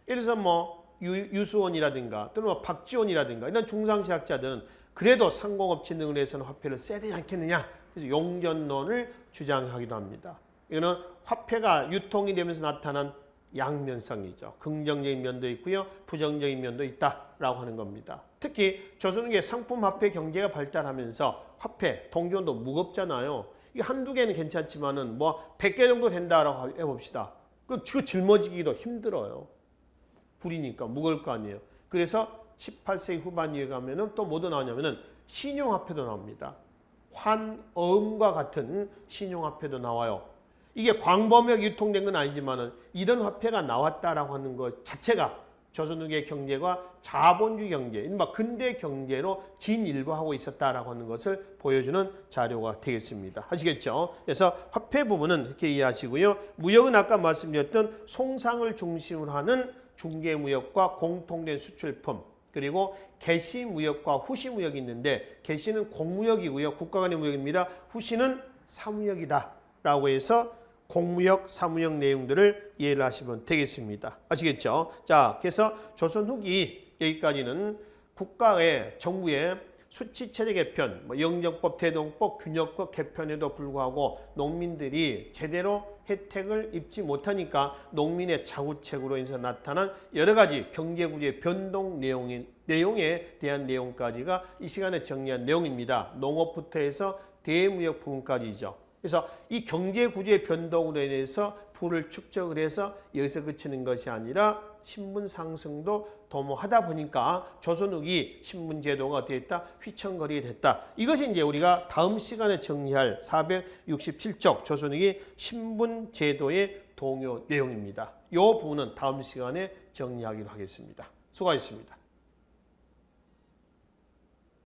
예를 들어서 뭐 유수원이라든가 또는 뭐 박지원이라든가 이런 중상실학자들은 그래도 상공업체 등을 해서는 화폐를 써야 되지 않겠느냐. 그래서 용전론을 주장하기도 합니다. 이거는 화폐가 유통이 되면서 나타난 양면성이죠. 긍정적인 면도 있고요. 부정적인 면도 있다라고 하는 겁니다. 특히 조선후기에 상품화폐 경제가 발달하면서 화폐, 동전도 무겁잖아요. 이게 한두 개는 괜찮지만은 뭐 100개 정도 된다라고 해봅시다. 그 짊어지기도 힘들어요. 불이니까 무거울 거 아니에요. 그래서 18세기 후반 이에 가면은 또 뭐도 나오냐면은 신용화폐도 나옵니다. 환어음과 같은 신용화폐도 나와요. 이게 광범위하게 유통된 건 아니지만은 이런 화폐가 나왔다라고 하는 것 자체가 조선후기의 경제가 자본주의 경제, 이른바 근대 경제로 진일보하고 있었다라고 하는 것을 보여주는 자료가 되겠습니다. 아시겠죠? 그래서 화폐 부분은 이렇게 이해하시고요. 무역은 아까 말씀드렸던 송상을 중심으로 하는 중개무역과 공통된 수출품, 그리고 개시무역과 후시무역이 있는데 개시는 공무역이고요. 국가 간의 무역입니다. 후시는 사무역이다 라고 해서 공무역, 사무역 내용들을 이해를 하시면 되겠습니다. 아시겠죠? 자, 그래서 조선 후기 여기까지는 국가의 정부의 수치체제 개편, 영정법, 대동법, 균역법 개편에도 불구하고 농민들이 제대로 혜택을 입지 못하니까 농민의 자구책으로 인해서 나타난 여러 가지 경제구조의 변동 내용에 대한 내용까지가 이 시간에 정리한 내용입니다. 농업부터 해서 대무역 부분까지죠. 그래서 이 경제구조의 변동으로 인해서 부를 축적을 해서 여기서 그치는 것이 아니라 신분 상승도 도모하다 보니까 조선후기 신분제도가 어떻게 됐다? 휘청거리게 됐다. 이것이 이제 우리가 다음 시간에 정리할 467쪽 조선후기 신분제도의 동요 내용입니다. 이 부분은 다음 시간에 정리하기로 하겠습니다. 수고하셨습니다.